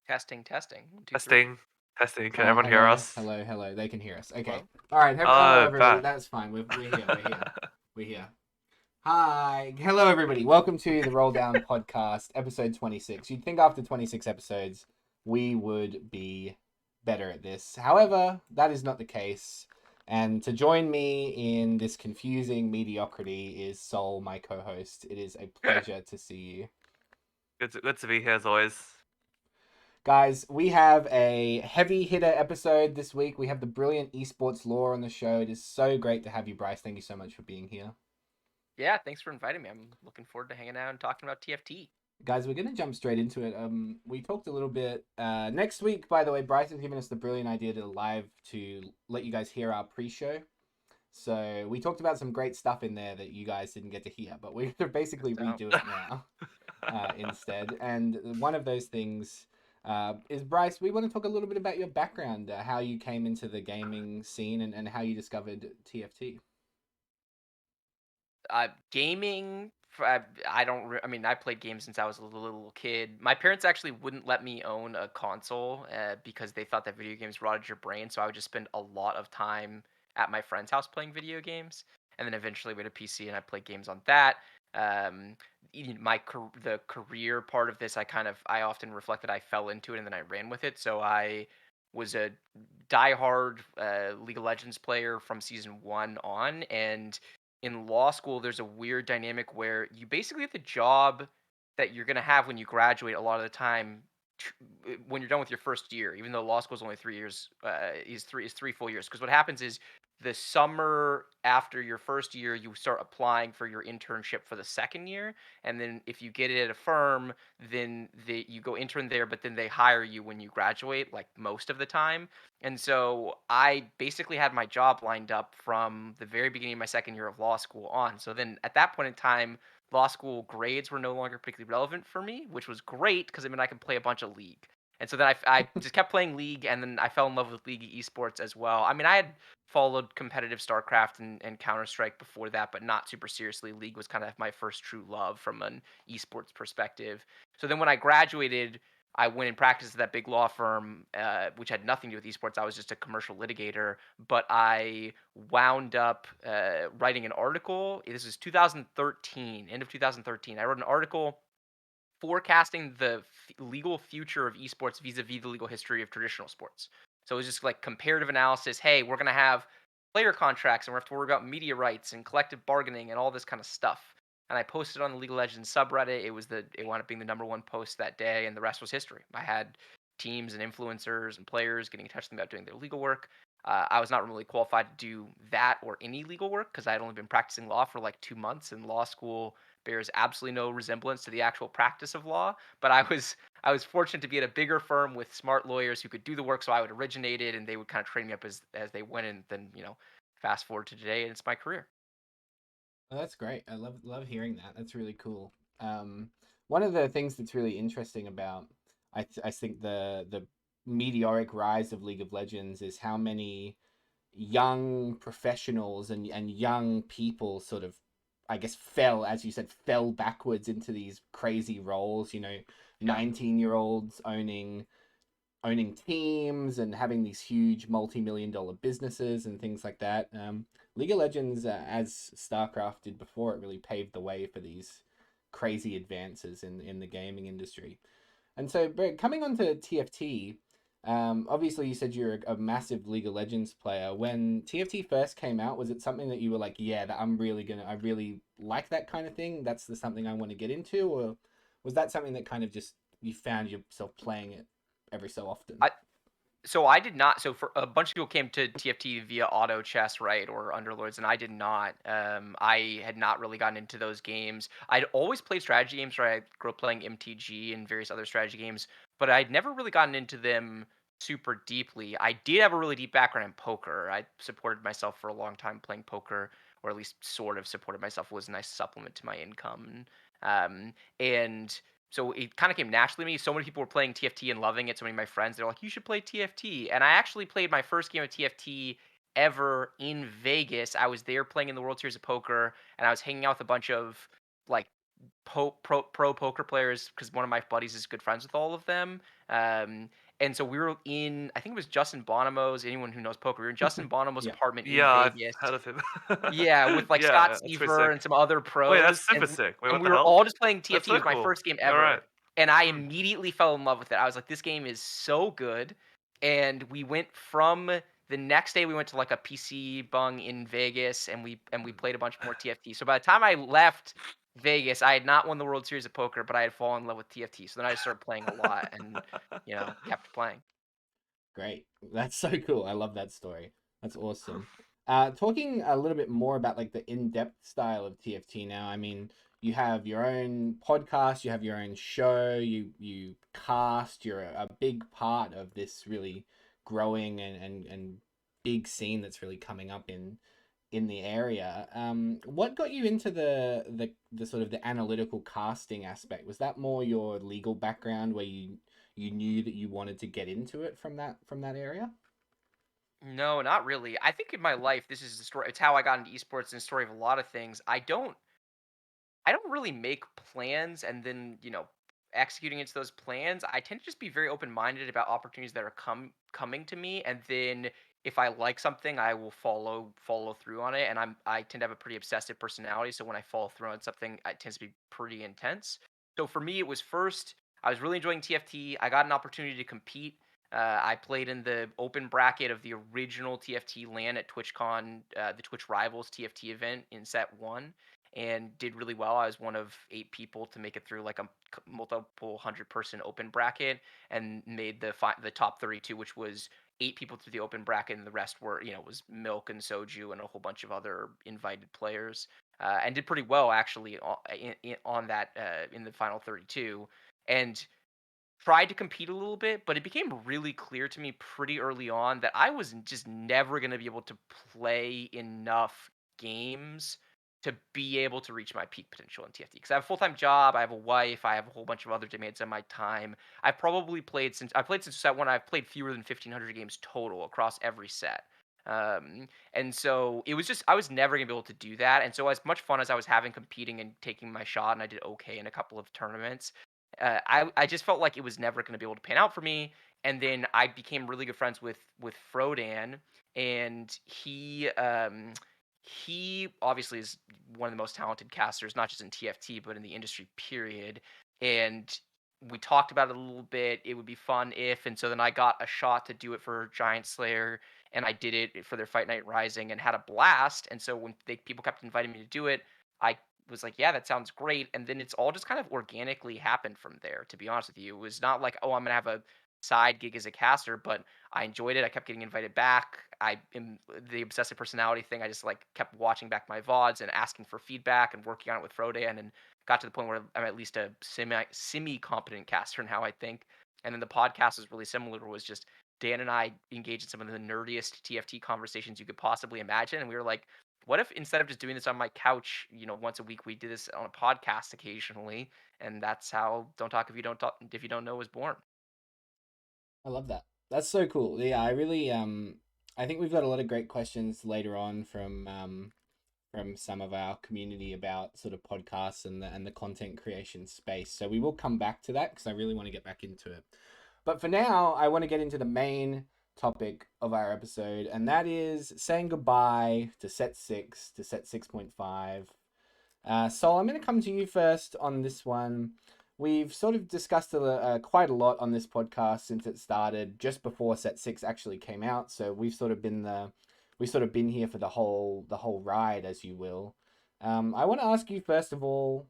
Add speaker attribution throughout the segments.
Speaker 1: Testing, testing. 1, 2, 3.
Speaker 2: Testing. Can everyone hear us?
Speaker 3: Hello. They can hear us. Okay.
Speaker 1: Hello.
Speaker 3: All right. Hello, everybody.
Speaker 2: Bad.
Speaker 3: That's fine. We're here. We're here. Hi. Hello, everybody. Welcome to the Roll Down Podcast, episode 26. You'd think after 26 episodes, we would be better at this. However, that is not the case. And to join me in this confusing mediocrity is Sol, my co-host. It is a pleasure to see you.
Speaker 2: Good to be here as always.
Speaker 3: Guys, we have a heavy hitter episode this week. We have the brilliant EsportsLaw on the show. It is so great to have you, Bryce. Thank you so much for being here.
Speaker 1: Yeah, thanks for inviting me. I'm looking forward to hanging out and talking about TFT.
Speaker 3: Guys, we're going to jump straight into it. We talked a little bit next week, by the way. Bryce has given us the brilliant idea to let you guys hear our pre-show. So we talked about some great stuff in there that you guys didn't get to hear, but we're going to basically redo it now instead. And one of those things is, Bryce, we want to talk a little bit about your background, how you came into the gaming scene and how you discovered TFT.
Speaker 1: Gaming, I played games since I was a little kid. My parents actually wouldn't let me own a console because they thought that video games rotted your brain. So I would just spend a lot of time at my friend's house playing video games. And then eventually we had a PC and I played games on that. The career part of this, I often reflect that I fell into it and then I ran with it. So I was a diehard League of Legends player from season 1 on, and in law school, there's a weird dynamic where you basically have the job that you're going to have when you graduate a lot of the time when you're done with your first year, even though law school is only 3 years, is three full years. Because what happens is the summer after your first year, you start applying for your internship for the second year. And then if you get it at a firm, then you go intern there, but then they hire you when you graduate, like most of the time. And so I basically had my job lined up from the very beginning of my second year of law school on. So then at that point in time, law school grades were no longer particularly relevant for me, which was great because I could play a bunch of League. And so then I just kept playing League, and then I fell in love with League esports as well. I had followed competitive StarCraft and Counter-Strike before that, but not super seriously. League was kind of my first true love from an esports perspective. So then when I graduated, I went and practiced at that big law firm, which had nothing to do with esports. I was just a commercial litigator, but I wound up writing an article. This is 2013, end of 2013. I wrote an article forecasting the legal future of esports vis-a-vis the legal history of traditional sports. So it was just like comparative analysis. Hey, we're going to have player contracts and we're going to have to worry about media rights and collective bargaining and all this kind of stuff. And I posted on the League of Legends subreddit. It wound up being the #1 post that day, and the rest was history. I had teams and influencers and players getting in touch with me about doing their legal work. I was not really qualified to do that or any legal work because I had only been practicing law for like 2 months, and law school bears absolutely no resemblance to the actual practice of law. But I was fortunate to be at a bigger firm with smart lawyers who could do the work, so I would originate it, and they would kind of train me up as they went. And then fast forward to today, and it's my career.
Speaker 3: Well, that's great. I love hearing that. That's really cool. One of the things that's really interesting about I think the meteoric rise of League of Legends is how many young professionals and young people sort of, I guess, as you said, fell backwards into these crazy roles. 19-year-olds owning teams and having these huge multi-million-dollar businesses and things like that. League of Legends, as StarCraft did before, it really paved the way for these crazy advances in the gaming industry. And so, Brett, coming on to TFT, obviously you said you're a massive League of Legends player. When TFT first came out, was it something that you were like, yeah, I really like that kind of thing, that's something I want to get into? Or was that something that kind of just, you found yourself playing it every so often?
Speaker 1: I did not. So for a bunch of people came to TFT via auto chess, right, or Underlords, and I did not. I had not really gotten into those games. I'd always played strategy games, right? I grew up playing MTG and various other strategy games, but I'd never really gotten into them super deeply. I did have a really deep background in poker. I supported myself for a long time playing poker, or at least sort of supported myself. It was a nice supplement to my income. And so it kind of came naturally to me. So many people were playing TFT and loving it. So many of my friends, they're like, you should play TFT. And I actually played my first game of TFT ever in Vegas. I was there playing in the World Series of Poker, and I was hanging out with a bunch of like pro poker players because one of my buddies is good friends with all of them. Um, and so we were in, I think it was Justin Bonomo's. Anyone who knows poker, we were in Justin Bonomo's
Speaker 3: Yeah.
Speaker 1: apartment in
Speaker 2: Yeah, I've
Speaker 1: Vegas.
Speaker 2: heard of him.
Speaker 1: Yeah, with like
Speaker 2: Yeah,
Speaker 1: Scott
Speaker 2: yeah, that's pretty
Speaker 1: Seaver
Speaker 2: sick.
Speaker 1: and some other
Speaker 2: Wait, that's
Speaker 1: pros,
Speaker 2: super sick. Wait,
Speaker 1: and
Speaker 2: what
Speaker 1: we
Speaker 2: the
Speaker 1: were
Speaker 2: hell?
Speaker 1: all just playing
Speaker 2: That's
Speaker 1: TFT. It
Speaker 2: so
Speaker 1: was my
Speaker 2: cool.
Speaker 1: first game
Speaker 2: All right.
Speaker 1: ever, and I
Speaker 2: Hmm.
Speaker 1: immediately fell in love with it. I was like, this game is so good. And we went from the next day we went to like a PC bung in Vegas and we played a bunch more TFT. So by the time I left Vegas, I had not won the World Series of Poker, but I had fallen in love with TFT. So then I just started playing a lot and kept playing.
Speaker 3: Great. That's so cool. I love that story. That's awesome. Talking a little bit more about like the in-depth style of TFT now. I mean, you have your own podcast, you have your own show, you cast, you're a big part of this really growing and big scene that's really coming up in the area. What got you into the sort of the analytical casting aspect? Was that more your legal background where you knew that you wanted to get into it from that area?
Speaker 1: No, not really. I think in my life, this is the story. It's how I got into esports and the story of a lot of things. I don't really make plans and then, executing into those plans. I tend to just be very open-minded about opportunities that are coming to me, and then if I like something, I will follow through on it. And I tend to have a pretty obsessive personality, so when I follow through on something, it tends to be pretty intense. So for me, it was first I was really enjoying TFT. I got an opportunity to compete. I played in the open bracket of the original TFT LAN at TwitchCon, the Twitch Rivals TFT event in set one, and did really well. I was one of 8 people to make it through like a multiple 100-person open bracket and made the top 32, which was 8 people through the open bracket, and the rest were was Milk and Soju and a whole bunch of other invited players, and did pretty well actually on that in the final 32, and tried to compete a little bit, but it became really clear to me pretty early on that I was just never going to be able to play enough games to be able to reach my peak potential in TFT. Because I have a full time job, I have a wife, I have a whole bunch of other demands on my time. I played since set one. I've played fewer than 1,500 games total across every set. And so it was just I was never gonna be able to do that. And so as much fun as I was having competing and taking my shot, and I did okay in a couple of tournaments, I just felt like it was never going to be able to pan out for me. And then I became really good friends with Frodan, and he obviously is one of the most talented casters, not just in TFT but in the industry period. And we talked about it a little bit. It would be fun if, and so then I got a shot to do it for Giant Slayer, and I did it for their Fight Night Rising and had a blast. And so when people kept inviting me to do it, I was like, yeah, that sounds great. And then it's all just kind of organically happened from there, to be honest with you. It was not like, oh, I'm going to have a side gig as a caster, but I enjoyed it. I kept getting invited back. I am the obsessive personality thing. I just like kept watching back my VODs and asking for feedback and working on it with Frodan, and got to the point where I'm at least a semi competent caster now, I think. And then the podcast was really similar. It was just Dan and I engaged in some of the nerdiest TFT conversations you could possibly imagine. And we were like, what if instead of just doing this on my couch, once a week, we did this on a podcast occasionally? And that's how Don't Talk If You Don't Know was born.
Speaker 3: I love that. That's so cool. Yeah, I really I think we've got a lot of great questions later on from some of our community about sort of podcasts and the content creation space. So we will come back to that because I really want to get back into it. But for now, I want to get into the main topic of our episode, and that is saying goodbye to set 6, to set 6.5. Sol, I'm going to come to you first on this one. We've sort of discussed quite a lot on this podcast since it started just before set 6 actually came out. So we've sort of been here for the whole ride, as you will. I want to ask you first of all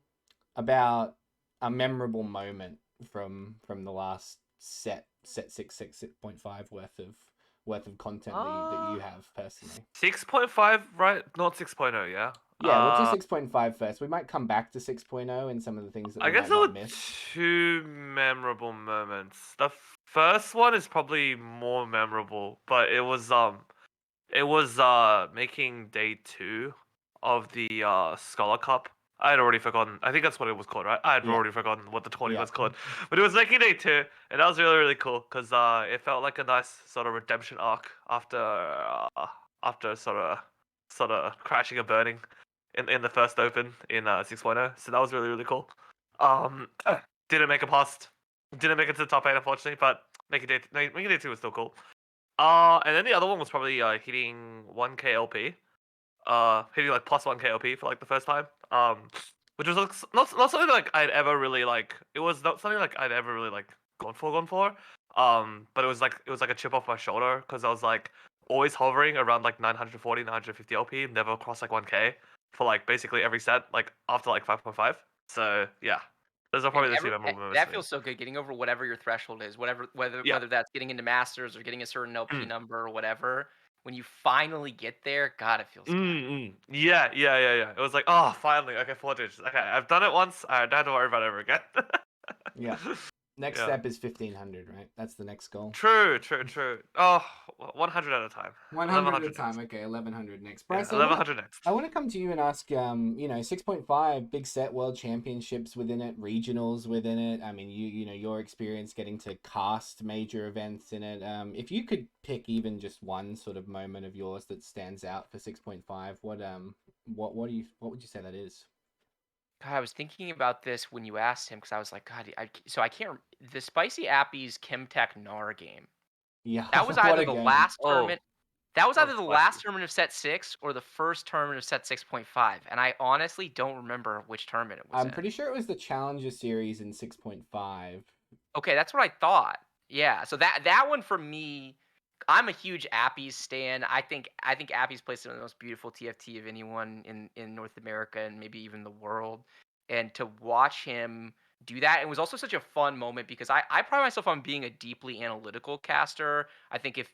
Speaker 3: about a memorable moment from the last set 6.5 worth of content that you have personally.
Speaker 2: 6.5, right? Not 6.0, yeah?
Speaker 3: Yeah, we'll do 6.5 first. We might come back to 6.0 and some of the things that
Speaker 2: I
Speaker 3: we
Speaker 2: guess
Speaker 3: might
Speaker 2: there
Speaker 3: not
Speaker 2: were
Speaker 3: miss.
Speaker 2: 2 memorable moments. The first one is probably more memorable, but it was making day 2 of the Scholar Cup. I had already forgotten. I think that's what it was called, right? I had
Speaker 3: Yeah.
Speaker 2: already forgotten what the tournament
Speaker 3: Yeah.
Speaker 2: was called. But it was making day 2, and that was really, really cool because it felt like a nice sort of redemption arc after sort of crashing and burning. in the first open in 6.0. So that was really really cool. Um, didn't make a past. Didn't make it to the top 8 unfortunately, but making day 2 was still cool. And then the other one was probably hitting 1k LP. Hitting like plus 1k LP for like the first time. Which was like, not something like I'd ever really like. It was not something like I'd ever really like gone for. But it was like a chip off my shoulder because I was like always hovering around like 940, 950 LP, never crossed like 1k for like basically every set, like after like 5.5. So yeah, those are
Speaker 1: And
Speaker 2: probably the two memorable moments
Speaker 1: that
Speaker 2: for me.
Speaker 1: feels so good, getting over whatever your threshold is, whatever
Speaker 2: Yeah.
Speaker 1: whether that's getting into masters or getting a certain LP
Speaker 2: Mm.
Speaker 1: number or whatever. When you finally get there, God, it feels good.
Speaker 2: Yeah. It was like, oh, finally, okay, 4 digits. Okay, I've done it once. I don't have to worry about it ever again.
Speaker 3: Yeah. Next
Speaker 2: Yeah.
Speaker 3: step is 1500, right? That's the next goal.
Speaker 2: True. Oh, 100 at a time.
Speaker 3: 100 at a
Speaker 2: 1100
Speaker 3: time.
Speaker 2: next.
Speaker 3: Okay, 1100 next.
Speaker 2: Yeah,
Speaker 3: Bryce,
Speaker 2: 1100 next.
Speaker 3: I want to come to you and ask, 6.5 big set world championships within it, regionals within it. I mean, your experience getting to cast major events in it. If you could pick even just one sort of moment of yours that stands out for 6.5, what would you say that is?
Speaker 1: God, I was thinking about this when you asked him because I was like, God, so I can't. The Spicy Appy's Chemtech Gnar game.
Speaker 3: Yeah,
Speaker 1: That was
Speaker 3: what
Speaker 1: either
Speaker 3: a
Speaker 1: the
Speaker 3: game.
Speaker 1: last
Speaker 2: Oh,
Speaker 1: tournament. That was
Speaker 2: that
Speaker 1: either
Speaker 2: was
Speaker 1: the
Speaker 2: spicy.
Speaker 1: last tournament of set 6 or the first tournament of set 6.5, and I honestly don't remember which tournament it was
Speaker 3: I'm
Speaker 1: in.
Speaker 3: pretty sure it was the Challenger series in 6.5.
Speaker 1: Okay, that's what I thought. Yeah, so that one for me, I'm a huge Appy's stan. I think Appy's plays some of the most beautiful TFT of anyone in North America and maybe even the world. And to watch him do that, it was also such a fun moment because I pride myself on being a deeply analytical caster. I think if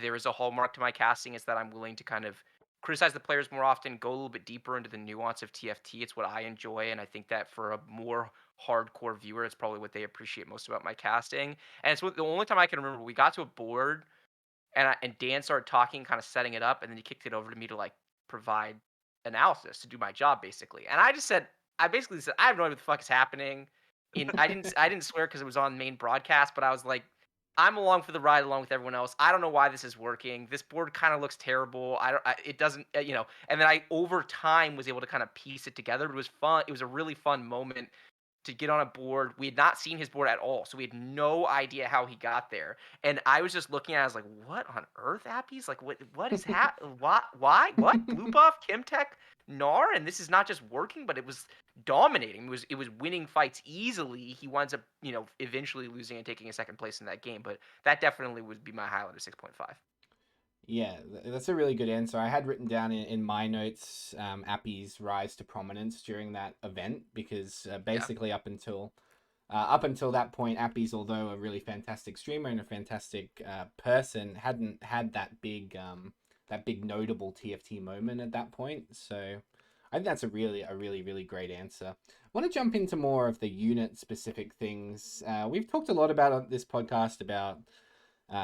Speaker 1: there is a hallmark to my casting, it's that I'm willing to kind of criticize the players more often, go a little bit deeper into the nuance of TFT. It's what I enjoy, and I think that for a more hardcore viewer, it's probably what they appreciate most about my casting. And it's the only time I can remember we got to a board and Dan started talking, kind of setting it up, and then he kicked it over to me to like provide analysis to do my job basically. And I basically said, I have no idea what the fuck is happening. I didn't swear because it was on main broadcast, but I was like, I'm along for the ride along with everyone else. I don't know why this is working. This board kind of looks terrible. It doesn't, And then I over time was able to kind of piece it together. It was fun. It was a really fun moment to get on a board. We had not seen his board at all, so we had no idea how he got there. And I was just looking at it, I was like, what on earth, Appies? Like, what is why? What? Blue buff, Kimtech, Gnar, and this is not just working, but it was dominating. It was winning fights easily. He winds up, eventually losing and taking a second place in that game. But that definitely would be my highlight of 6.5.
Speaker 3: Yeah, that's a really good answer. I had written down in my notes Appy's rise to prominence during that event because
Speaker 1: Yeah.
Speaker 3: basically up until that point, Appy's, although a really fantastic streamer and a fantastic person, hadn't had that big notable TFT moment at that point. So I think that's a really great answer. I want to jump into more of the unit specific things. We've talked a lot about on this podcast about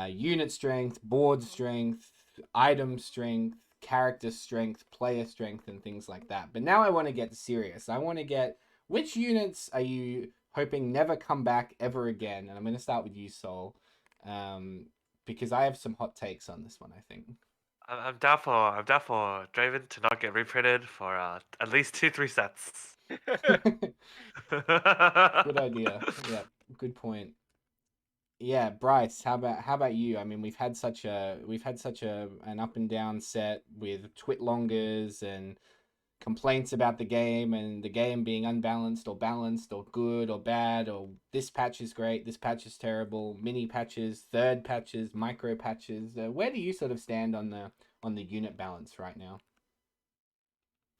Speaker 3: unit strength, board strength, item strength, character strength, player strength, and things like that. But now I want to get serious. I want to get, which units are you hoping never come back ever again? And I'm going to start with you, Sol, because I have some hot takes on this one, I think.
Speaker 2: I'm down for Draven to not get reprinted for at least 2-3 sets.
Speaker 3: Good idea. Yeah, good point. Yeah, Bryce, how about you? I mean, we've had such an up and down set with twitlongers and complaints about the game and the game being unbalanced or balanced or good or bad or this patch is great, this patch is terrible, mini patches, third patches, micro patches. Where do you sort of stand on the unit balance right now?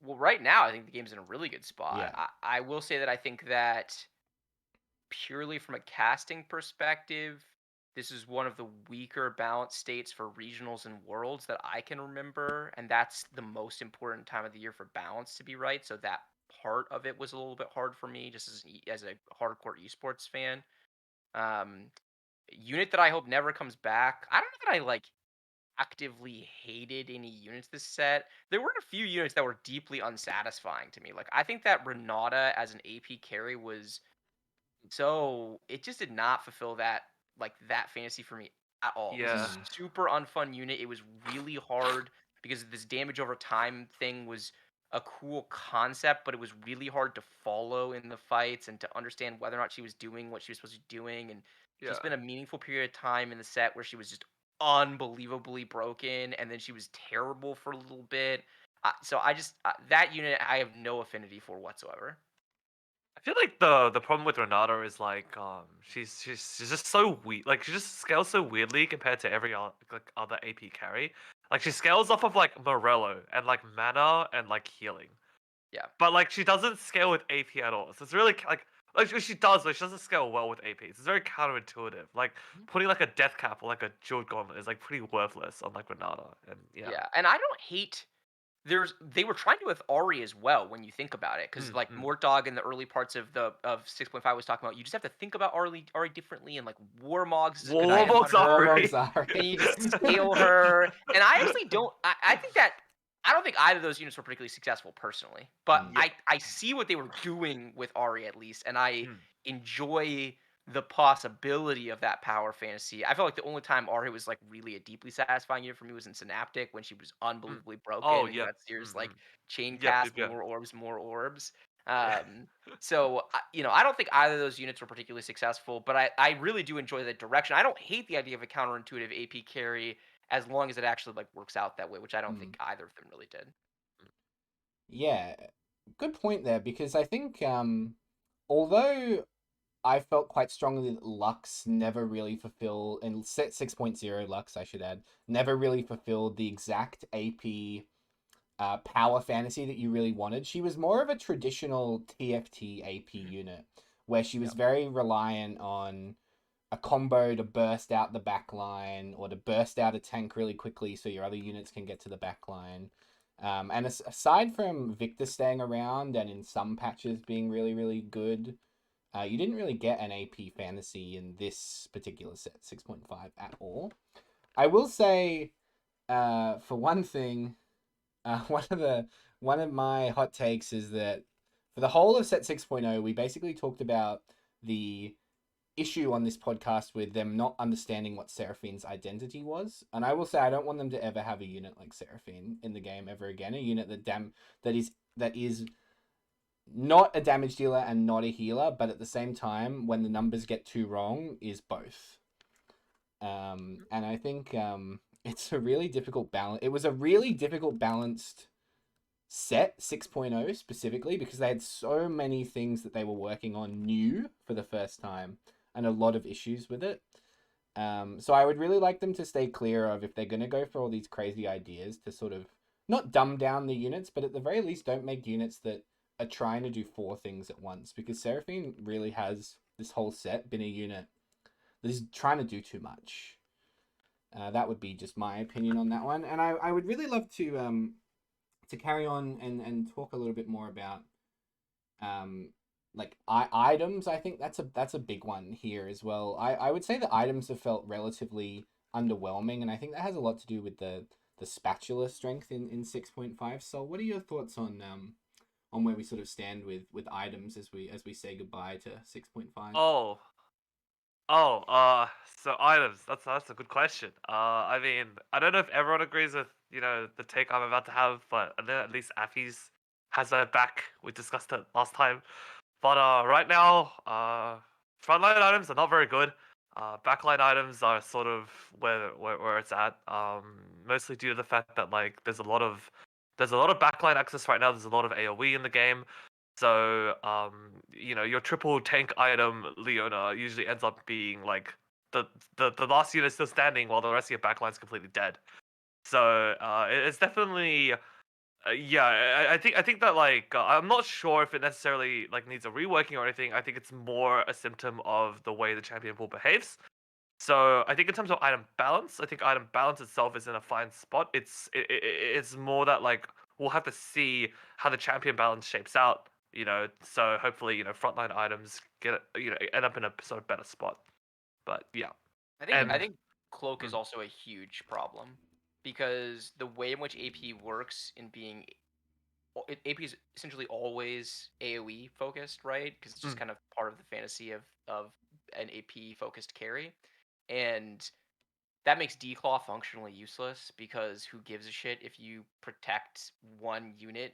Speaker 1: Well, right now, I think the game's in a really good spot.
Speaker 3: Yeah.
Speaker 1: I will say that I think that purely from a casting perspective, this is one of the weaker balance states for regionals and worlds that I can remember, and that's the most important time of the year for balance to be right. So that part of it was a little bit hard for me, just as a hardcore esports fan. Um, Unit that I hope never comes back. I don't know that I like actively hated any units this set. There were a few units that were deeply unsatisfying to me. Like I think that Renata as an AP carry was so it just did not fulfill that fantasy for me at all. It was
Speaker 2: Yeah.
Speaker 1: a super unfun unit. It was really hard because this damage over time thing was a cool concept, but it was really hard to follow in the fights and to understand whether or not she was doing what she was supposed to be doing. And she
Speaker 2: Yeah.
Speaker 1: spent a meaningful period of time in the set where she was just unbelievably broken, and then she was terrible for a little bit. So I just that unit I have no affinity for whatsoever.
Speaker 2: I feel like the problem with Renata is like she's just so weird. Like she just scales so weirdly compared to every like other AP carry. Like she scales off of like Morello and like mana and like healing,
Speaker 1: Yeah.
Speaker 2: but like she doesn't scale with AP at all. So it's really like she does, but she doesn't scale well with APs. It's very counterintuitive. Like
Speaker 1: Mhm.
Speaker 2: putting like a death cap or like a jeweled gauntlet is like pretty worthless on like Renata. And yeah.
Speaker 1: Yeah, and I don't hate they were trying to with Ari as well when you think about it, because
Speaker 2: Mm,
Speaker 1: like
Speaker 2: mm.
Speaker 1: Mort Dog in the early parts of the of 6.5 was talking about you just have to think about Ari differently, and like Warmogs is a good item on
Speaker 2: Warbox
Speaker 1: her,
Speaker 2: Ari.
Speaker 1: and
Speaker 3: Sorry.
Speaker 1: you just scale her. And I actually don't. I think that I don't think either of those units were particularly successful personally, but
Speaker 3: Mm.
Speaker 2: Yeah.
Speaker 1: I see what they were doing with Ari at least, and I
Speaker 2: Mm.
Speaker 1: enjoy the possibility of that power fantasy. I felt like the only time Ari was like really a deeply satisfying unit for me was in Synaptic when she was
Speaker 2: Mm.
Speaker 1: unbelievably
Speaker 2: Oh
Speaker 1: broken and you
Speaker 2: yep.
Speaker 1: had Sears like
Speaker 2: Mm-hmm.
Speaker 1: chain
Speaker 2: Yep.
Speaker 1: cast
Speaker 2: Yep. Yep.
Speaker 1: more orbs, more orbs. So I don't think either of those units were particularly successful, but I really do enjoy the direction. I don't hate the idea of a counterintuitive AP carry as long as it actually like works out that way, which I don't
Speaker 3: Mm.
Speaker 1: think either of them really did.
Speaker 3: Yeah, good point there because I think although I felt quite strongly that Lux never really fulfilled, and set 6.0 Lux, I should add, never really fulfilled the exact AP power fantasy that you really wanted. She was more of a traditional TFT AP unit where she was
Speaker 1: Yep.
Speaker 3: very reliant on a combo to burst out the back line or to burst out a tank really quickly so your other units can get to the back line. And aside from Victor staying around and in some patches being really, really good, you didn't really get an AP fantasy in this particular set, 6.5, at all. I will say, for one thing, one of my hot takes is that for the whole of set 6.0, we basically talked about the issue on this podcast with them not understanding what Seraphine's identity was. And I will say I don't want them to ever have a unit like Seraphine in the game ever again. A unit that is not a damage dealer and not a healer, but at the same time, when the numbers get too wrong, is both. And I think it's a really difficult balance. It was a really difficult balanced set 6.0 specifically because they had so many things that they were working on new for the first time and a lot of issues with it. So I would really like them to stay clear of, if they're going to go for all these crazy ideas, to sort of not dumb down the units, but at the very least don't make units that are trying to do 4 things at once, because Seraphine really has this whole set been a unit that is trying to do too much. That would be just my opinion on that one, and I would really love to carry on and talk a little bit more about like items. I think that's a big one here as well. I would say the items have felt relatively underwhelming, and I think that has a lot to do with the spatula strength in 6.5. So what are your thoughts on where we sort of stand with items as we say goodbye to 6.5?
Speaker 2: Oh. Oh, so items. That's a good question. I mean, I don't know if everyone agrees with the take I'm about to have, but I know at least Affy's has their back. We discussed it last time, but right now, frontline items are not very good. Backline items are sort of where it's at. Mostly due to the fact that like there's a lot of backline access right now. There's a lot of AOE in the game. So, your triple tank item, Leona, usually ends up being like the last unit still standing while the rest of your backline's completely dead. So, it's definitely, yeah. I think that like I'm not sure if it necessarily like needs a reworking or anything. I think it's more a symptom of the way the champion pool behaves. So I think in terms of item balance, I think item balance itself is in a fine spot. It's more that like we'll have to see how the champion balance shapes out. So hopefully frontline items end up in a sort of better spot. But yeah,
Speaker 1: I
Speaker 2: and
Speaker 1: think cloak is
Speaker 2: mm,
Speaker 1: also a huge problem because the way in which AP works in being AP is essentially always AOE focused, right? Because it's just
Speaker 2: mm,
Speaker 1: kind of part of the fantasy of an AP focused carry, and that makes Declaw functionally useless because who gives a shit if you protect one unit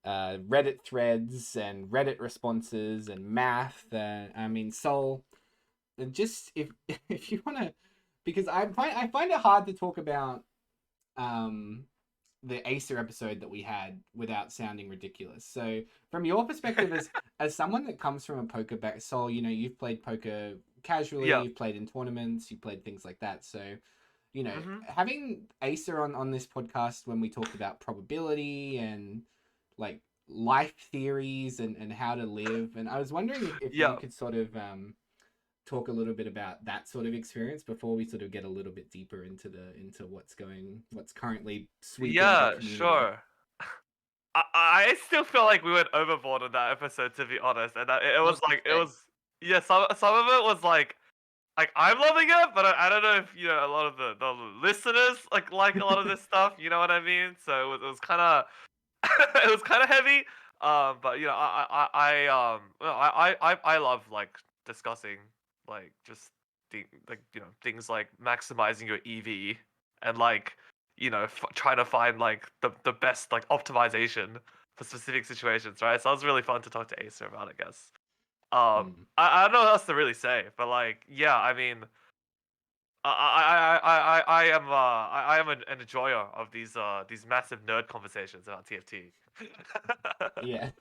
Speaker 3: Reddit threads and Reddit responses and math. I mean, Sol, just if you want to, because I find it hard to talk about um the Acer episode that we had without sounding ridiculous. So from your perspective as someone that comes from a poker back, Sol, you know, you've played poker casually,
Speaker 2: Yeah.
Speaker 3: you've played in tournaments, you played things like that. So, you know,
Speaker 2: Hmm.
Speaker 3: having Acer on this podcast when we talked about probability and like life theories and how to live, and I was wondering if you
Speaker 2: Yeah.
Speaker 3: could sort of talk a little bit about that sort of experience before we sort of get a little bit deeper into what's currently sweeping the
Speaker 2: Yeah,
Speaker 3: community.
Speaker 2: sure. I still feel like we went overboard in that episode, to be honest, and that, it was
Speaker 1: Most
Speaker 2: like, it
Speaker 1: things.
Speaker 2: was, yeah, some of it was like I'm loving it, but I don't know if, you know, a lot of the listeners like a lot of this stuff, you know what I mean? So it was kind of it was kind of heavy. But you know, well, I love like discussing like just like, you know, things like maximizing your EV and like, you know, trying to find like the best like optimization for specific situations, right? So it was really fun to talk to Acer about, I guess.
Speaker 3: Mm.
Speaker 2: I don't know what else to really say, but like, yeah, I mean, I am I am an enjoyer of these massive nerd conversations about TFT.
Speaker 3: Yeah,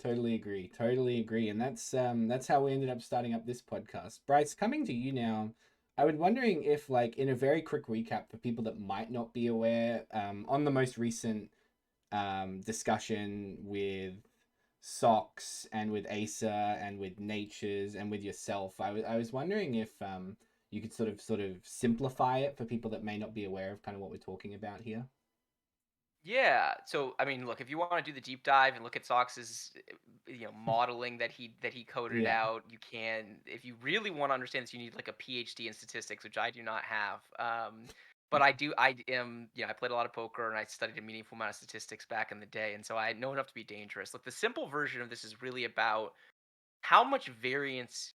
Speaker 3: totally agree. Totally agree. And that's how we ended up starting up this podcast. Bryce, coming to you now, I was wondering if, like, in a very quick recap for people that might not be aware, on the most recent discussion with Socks and with Acer and with Natures and with yourself, I was wondering if you could sort of simplify it for people that may not be aware of kind of what we're talking about here.
Speaker 1: Yeah. So I mean, look, if you want to do the deep dive and look at Sox's, modeling that he coded
Speaker 3: Yeah.
Speaker 1: out, you can. If you really want to understand this, you need like a PhD in statistics, which I do not have. But I do. I am. I played a lot of poker and I studied a meaningful amount of statistics back in the day, and so I know enough to be dangerous. Look, the simple version of this is really about how much variance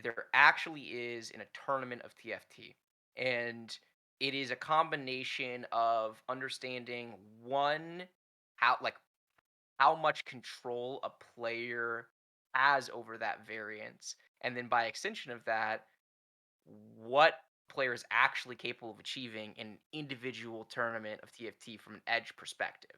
Speaker 1: there actually is in a tournament of TFT. And it is a combination of understanding one, how much control a player has over that variance, and then by extension of that, what player is actually capable of achieving in an individual tournament of TFT from an edge perspective,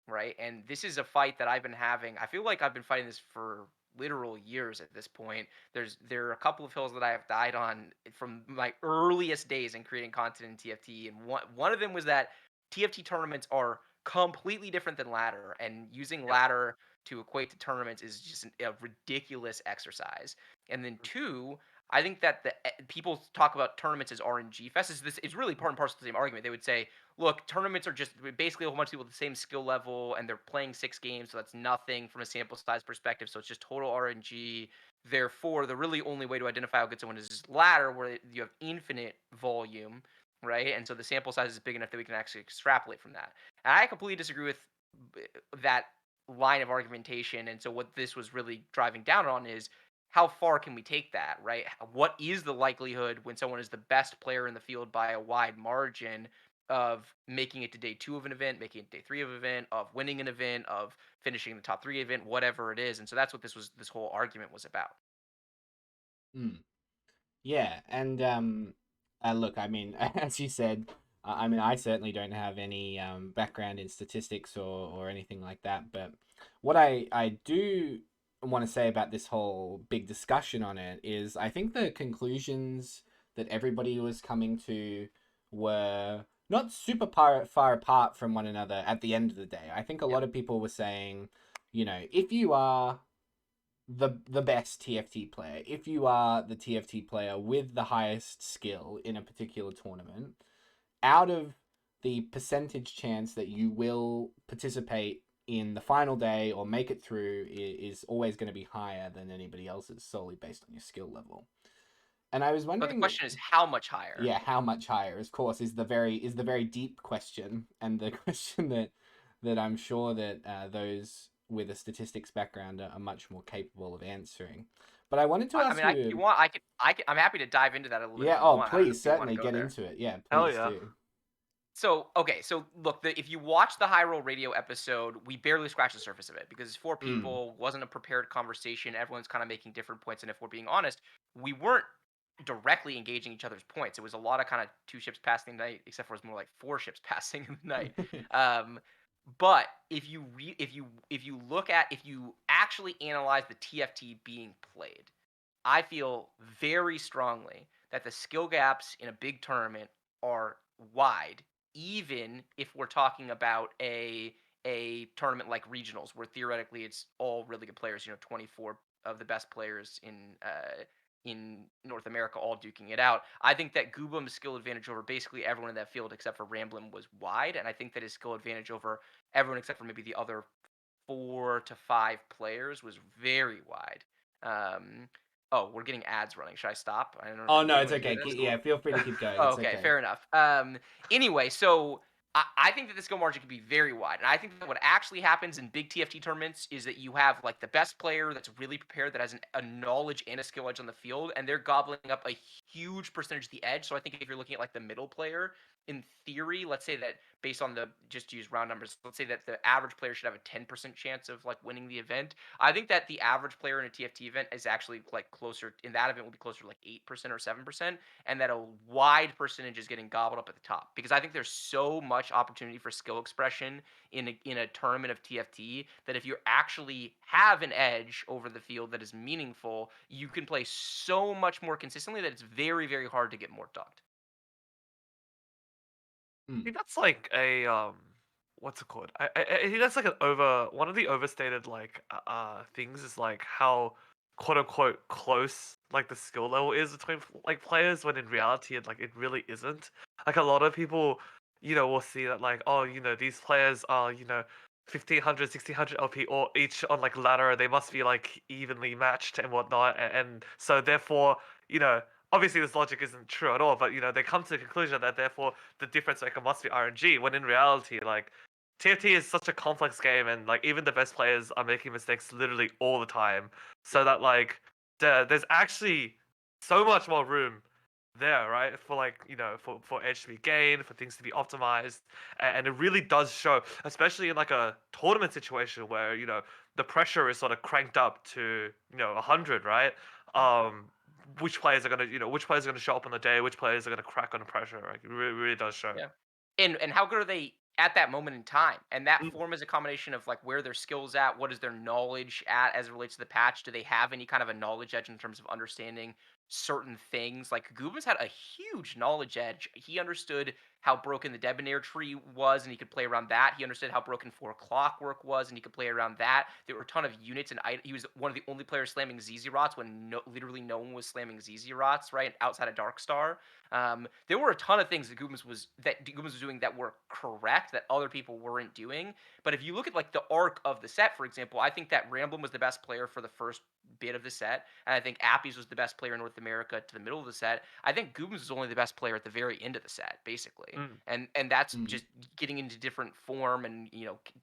Speaker 1: right? And this is a fight that I've been having. I feel like I've been fighting this for literal years at this point. There are a couple of hills that I have died on from my earliest days in creating content in TFT, and one of them was that TFT tournaments are completely different than ladder, and using
Speaker 2: Yep.
Speaker 1: ladder to equate to tournaments is just a ridiculous exercise. And then two, I think that people talk about tournaments as RNG fest. It's really part and parcel of the same argument. They would say, look, tournaments are just basically a whole bunch of people with the same skill level, and they're playing 6 games, so that's nothing from a sample size perspective. So it's just total RNG. Therefore, the really only way to identify how good someone is ladder, where you have infinite volume, right? And so the sample size is big enough that we can actually extrapolate from that. And I completely disagree with that line of argumentation. And so what this was really driving down on is how far can we take that, right? What is the likelihood when someone is the best player in the field by a wide margin of making it to day 2 of an event, making it to day 3 of an event, of winning an event, of finishing the top 3 event, whatever it is. And so that's what this whole argument was about.
Speaker 3: Mm. Yeah, and look, I mean, as you said, I mean, I certainly don't have any background in statistics or anything like that. But what I do want to say about this whole big discussion on it is, I think the conclusions that everybody was coming to were not super far apart from one another at the end of the day. I think a
Speaker 1: Yep.
Speaker 3: lot of people were saying, you know, if you are the best TFT player, if you are the TFT player with the highest skill in a particular tournament, out of the percentage chance that you will participate in the final day or make it through is always going to be higher than anybody else's solely based on your skill level. And I was
Speaker 1: But the
Speaker 3: wondering,
Speaker 1: question is how much higher?
Speaker 3: yeah, how much higher? Of course, is the very deep question, and the question that I'm sure that those with a statistics background are much more capable of answering. But I wanted to
Speaker 1: I
Speaker 3: ask
Speaker 1: mean, if you
Speaker 3: you,
Speaker 1: want, I'm happy to dive into that a little bit
Speaker 3: yeah,
Speaker 1: if you
Speaker 3: oh,
Speaker 1: want. I don't know
Speaker 3: please,
Speaker 1: if you want to
Speaker 3: certainly
Speaker 1: go
Speaker 3: get
Speaker 1: there.
Speaker 3: into it. Yeah,
Speaker 2: Hell
Speaker 3: please
Speaker 2: yeah.
Speaker 3: do.
Speaker 1: So, okay, so look, if you watch the High Roll Radio episode, we barely scratched the surface of it because it's four
Speaker 3: Mm.
Speaker 1: people, wasn't a prepared conversation. Everyone's kind of making different points, and if we're being honest, we weren't directly engaging each other's points. It was a lot of kind of two ships passing the night, except for it was more like four ships passing in the night. Um, but if you actually analyze the TFT being played, I feel very strongly that the skill gaps in a big tournament are wide, even if we're talking about a tournament like regionals, where theoretically it's all really good players. 24 of the best players in North America all duking it out. I think that Goobum's skill advantage over basically everyone in that field except for Ramblin was wide, and I think that his skill advantage over everyone except for maybe the other 4 to 5 players was very wide. Um, Oh, we're getting ads running. Should I stop? I don't know if
Speaker 3: Oh no, it's
Speaker 1: anyone hear
Speaker 3: okay.
Speaker 1: this.
Speaker 3: Yeah, feel free to keep going.
Speaker 1: Oh,
Speaker 3: It's
Speaker 1: okay,
Speaker 3: okay.
Speaker 1: fair enough. Anyway, so I think that the skill margin can be very wide, and I think that what actually happens in big TFT tournaments is that you have like the best player that's really prepared, that has a knowledge and a skill edge on the field, and they're gobbling up a huge percentage of the edge. So I think if you're looking at like the middle player, in theory, let's say that based on the just to use round numbers, let's say that the average player should have a 10% chance of like winning the event. I think that the average player in a TFT event is actually like closer in that event will be closer to like 8% or 7%, and that a wide percentage is getting gobbled up at the top because I think there's so much opportunity for skill expression in a tournament of TFT that if you actually have an edge over the field that is meaningful, you can play so much more consistently that it's very very hard to get more ducked.
Speaker 2: I
Speaker 3: Mm.
Speaker 2: think that's like a what's it called? I think that's like an over one of the overstated like things is like how quote unquote close like the skill level is between like players when in
Speaker 1: Yeah.
Speaker 2: reality it really isn't. Like a lot of people, will see that like, oh, these players are, 1500, 1600 LP or each on like ladder, they must be like evenly matched and whatnot. And so therefore, you know, obviously this logic isn't true at all, but they come to the conclusion that therefore the difference maker must be RNG, when in reality, like TFT is such a complex game, and like even the best players are making mistakes literally all the time. So
Speaker 1: Yeah.
Speaker 2: that like there's actually so much more room there, right? For like for edge to be gained, for things to be optimized, and it really does show, especially in like a tournament situation where the pressure is sort of cranked up to 100, right? Um, which players are gonna show up on the day, which players are gonna crack under pressure. Like it really does show.
Speaker 1: Yeah. And how good are they at that moment in time? And that
Speaker 2: Mm,
Speaker 1: form is a combination of like where their skills at, what is their knowledge at as it relates to the patch? Do they have any kind of a knowledge edge in terms of understanding certain things? Like Goobens had a huge knowledge edge. He understood how broken the Debonair tree was, and he could play around that. He understood how broken 4 Clockwork was, and he could play around that. There were a ton of units, and he was one of the only players slamming ZZ Rots when literally no one was slamming ZZ Rots, right? Outside of Darkstar. There were a ton of things that Goobens was doing that were correct that other people weren't doing. But if you look at like the arc of the set, for example, I think that Ramblin was the best player for the first bit of the set, and I think Appies was the best player in North America to the middle of the set. I think Goobens was only the best player at the very end of the set, basically.
Speaker 2: mm,
Speaker 1: And that's
Speaker 3: Mm.
Speaker 1: just getting into different form and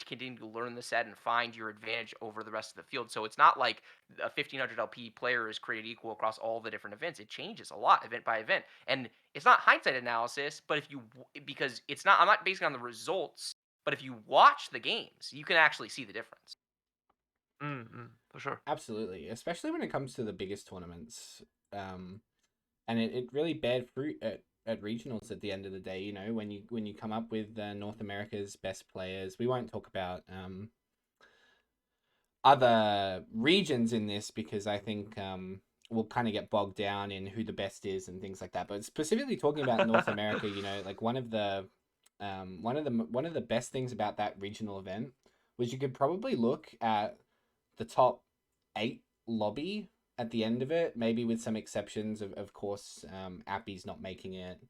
Speaker 1: continuing to learn the set and find your advantage over the rest of the field. So it's not like a 1500 LP player is created equal across all the different events. It changes a lot event by event. And it's not hindsight analysis, but because it's not I'm not basing on the results, but if you watch the games, you can actually see the difference.
Speaker 2: for sure.
Speaker 3: Absolutely, especially when it comes to the biggest tournaments. And it really bared fruit at regionals at the end of the day. When you come up with North America's best players, we won't talk about other regions in this because I think we'll kind of get bogged down in who the best is and things like that. But specifically talking about North America, like one of the best things about that regional event was you could probably look at the top 8 lobby at the end of it, maybe with some exceptions of course, Appy's not making it,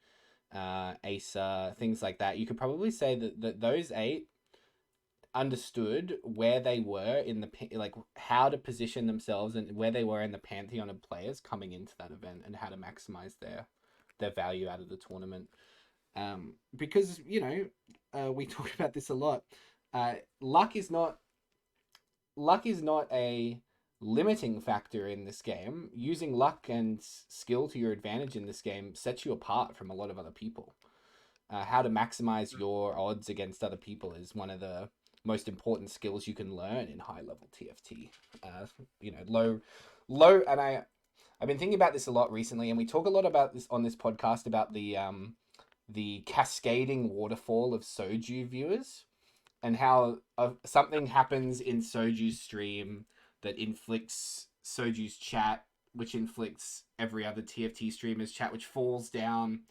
Speaker 3: Acer, things like that. You could probably say that those 8 understood where they were in the like how to position themselves and where they were in the pantheon of players coming into that event and how to maximize their value out of the tournament. Because we talk about this a lot. Uh, luck is not luck is not a limiting factor in this game. Using luck and skill to your advantage in this game sets you apart from a lot of other people. how to maximize your odds against other people is one of the most important skills you can learn in high level TFT. Low, and I've been thinking about this a lot recently, and we talk a lot about this on this podcast about the cascading waterfall of Soju viewers and how something happens in Soju's stream that inflicts Soju's chat, which inflicts every other TFT streamer's chat, which falls down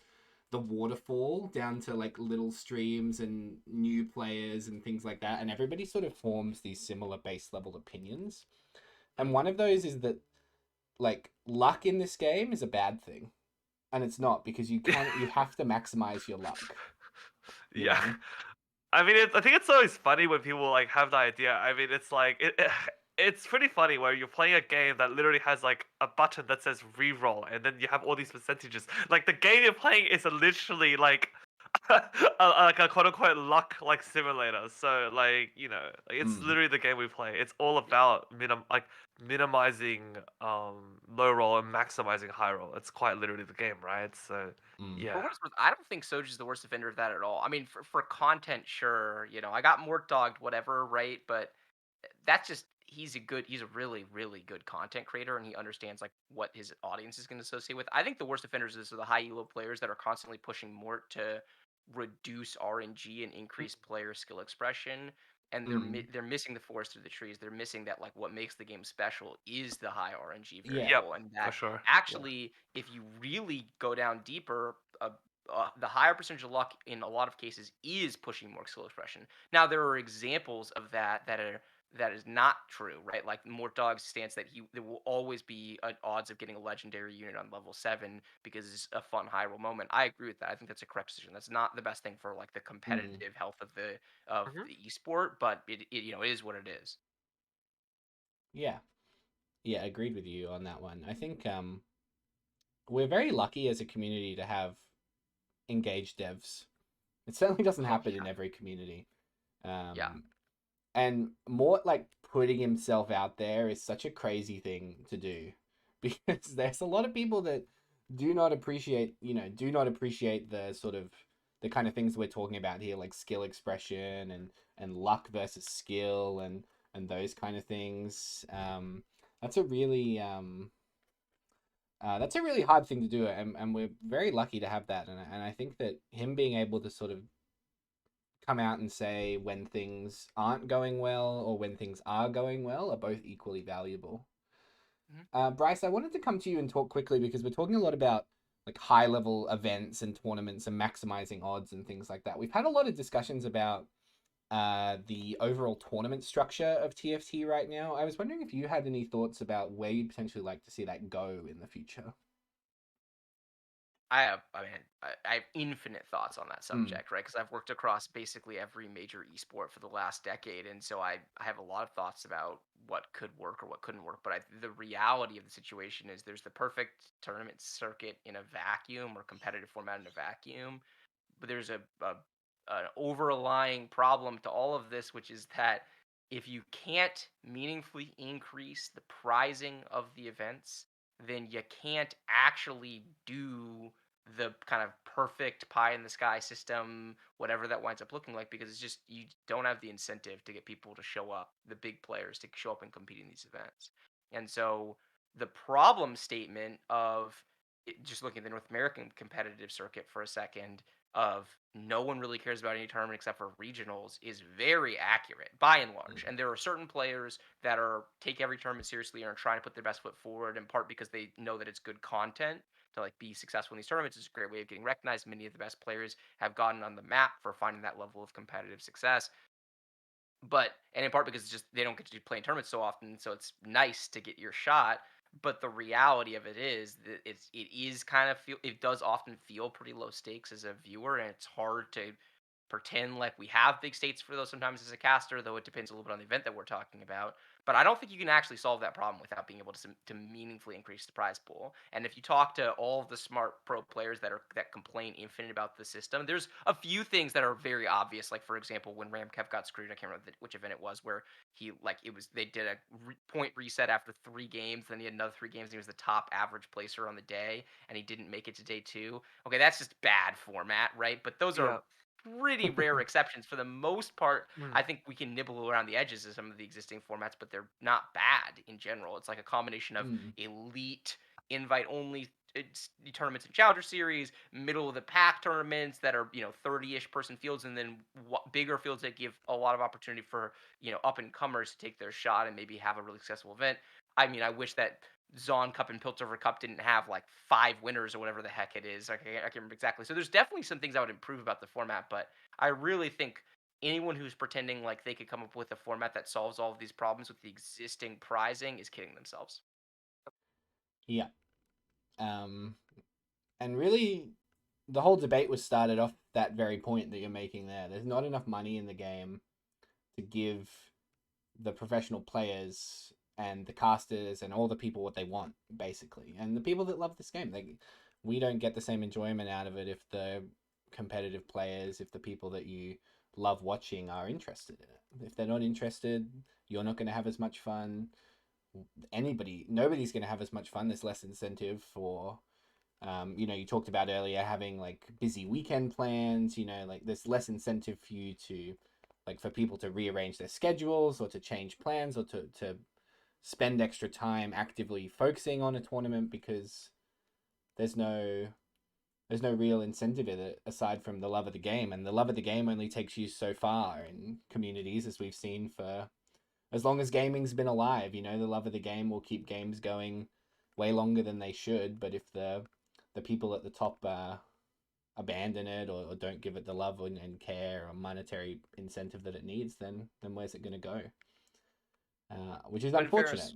Speaker 3: the waterfall down to like little streams and new players and things like that. And everybody sort of forms these similar base level opinions. And one of those is that like luck in this game is a bad thing. And it's not, because you have to maximize your luck. You
Speaker 2: Yeah.
Speaker 3: know?
Speaker 2: I mean, I think it's always funny when people like have the idea. I mean, it's like it's pretty funny where you're playing a game that literally has like a button that says reroll, and then you have all these percentages. Like the game you're playing is literally like like a quote unquote luck like simulator. So like like it's literally the game we play. It's all about minimizing low roll and maximizing high roll. It's quite literally the game, right? So
Speaker 1: For
Speaker 2: yeah.
Speaker 1: what it's worth, I don't think Soji's the worst offender of that at all. I mean, for content, sure, I got more dogged, whatever, right? But that's just he's a really really good content creator, and he understands like what his audience is going to associate with. I think the worst offenders are the high elo players that are constantly pushing more to reduce RNG and increase player skill expression, and they're missing the forest through the trees. They're missing that like what makes the game special is the high RNG
Speaker 3: Yeah.
Speaker 2: Yep,
Speaker 1: variable, and
Speaker 2: for
Speaker 1: that
Speaker 2: sure.
Speaker 1: actually, if you really go down deeper. The higher percentage of luck in a lot of cases is pushing more skill expression. Now there are examples of that is not true, right? Like Mortdog's stance that there will always be an odds of getting a legendary unit on level 7 because it's a fun high roll moment. I agree with that. I think that's a correct decision. That's not the best thing for like the competitive health of
Speaker 2: Mhm.
Speaker 1: the esport, but it is what it is.
Speaker 3: Yeah. Yeah, agreed with you on that one. I think we're very lucky as a community to have engaged devs. It certainly doesn't
Speaker 1: Oh
Speaker 3: happen in
Speaker 1: yeah,
Speaker 3: every community.
Speaker 1: yeah.
Speaker 3: And Mort like putting himself out there is such a crazy thing to do because there's a lot of people that do not appreciate the sort of the kind of things we're talking about here, like skill expression and luck versus skill and those kind of things. That's a really that's a really hard thing to do, and we're very lucky to have that. And I think that him being able to sort of come out and say when things aren't going well or when things are going well are both equally valuable.
Speaker 1: Mhm.
Speaker 3: Bryce, I wanted to come to you and talk quickly because we're talking a lot about like high level events and tournaments and maximizing odds and things like that. We've had a lot of discussions about the overall tournament structure of TFT right now. I was wondering if you had any thoughts about where you'd potentially like to see that go in the future.
Speaker 1: I have infinite thoughts on that
Speaker 3: Mm,
Speaker 1: subject, right? Because I've worked across basically every major esport for the last decade, and so I have a lot of thoughts about what could work or what couldn't work. But the reality of the situation is there's the perfect tournament circuit in a vacuum or competitive format in a vacuum, but there's an overlying problem to all of this, which is that if you can't meaningfully increase the prizing of the events, then you can't actually do the kind of perfect pie in the sky system, whatever that winds up looking like, because it's just you don't have the incentive to get people to show up, the big players to show up and compete in these events. And so the problem statement of just looking at the North American competitive circuit for a second, of no one really cares about any tournament except for regionals, is very accurate by and large.
Speaker 3: mm,
Speaker 1: And there are certain players that are take every tournament seriously and are trying to put their best foot forward, in part because they know that it's good content to like be successful in these tournaments. It's a great way of getting recognized. Many of the best players have gotten on the map for finding that level of competitive success. But and in part because it's just they don't get to play in tournaments so often, so it's nice to get your shot. But the reality of it is that it is kind of it does often feel pretty low stakes as a viewer, and it's hard to pretend like we have big stakes for those sometimes as a caster, though it depends a little bit on the event that we're talking about. But I don't think you can actually solve that problem without being able to meaningfully increase the prize pool. And if you talk to all of the smart pro players that complain infinite about the system, there's a few things that are very obvious. Like for example, when Ramkev got screwed, I can't remember which event it was, where they did a point reset after 3 games, then he had another 3 games. And he was the top average placer on the day, and he didn't make it to day 2. Okay, that's just bad format, right? But those are
Speaker 2: Yeah.
Speaker 1: pretty rare exceptions. For the most part,
Speaker 2: Mm.
Speaker 1: I think we can nibble around the edges of some of the existing formats, but they're not bad in general. It's like a combination of
Speaker 3: Mm.
Speaker 1: elite, invite only tournaments and challenger series, middle of the pack tournaments that are 30-ish person fields, and then bigger fields that give a lot of opportunity for up and comers to take their shot and maybe have a really successful event. I mean, I wish that Zon Cup and Piltover Cup didn't have like 5 winners or whatever the heck it is. I can't remember exactly. So there's definitely some things I would improve about the format, but I really think anyone who's pretending like they could come up with a format that solves all of these problems with the existing prizing is kidding themselves.
Speaker 3: Yeah. Um, and really, the whole debate was started off that very point that you're making there. There's not enough money in the game to give the professional players and the casters and all the people what they want, basically. And the people that love this game, we don't get the same enjoyment out of it if the competitive players, if the people that you love watching are interested in it. If they're not interested, you're not going to have as much fun. Nobody's going to have as much fun. There's less incentive for you talked about earlier having like busy weekend plans, like there's less incentive for you to like for people to rearrange their schedules or to change plans or to spend extra time actively focusing on a tournament because there's no there's no real incentive in it aside from the love of the game, and the love of the game only takes you so far in communities, as we've seen for as long as gaming's been alive. The love of the game will keep games going way longer than they should, but if the people at the top abandon it or don't give it the love and care or monetary incentive that it needs, then where's it going to go? Which is
Speaker 1: But in
Speaker 3: unfortunate.
Speaker 1: fairness,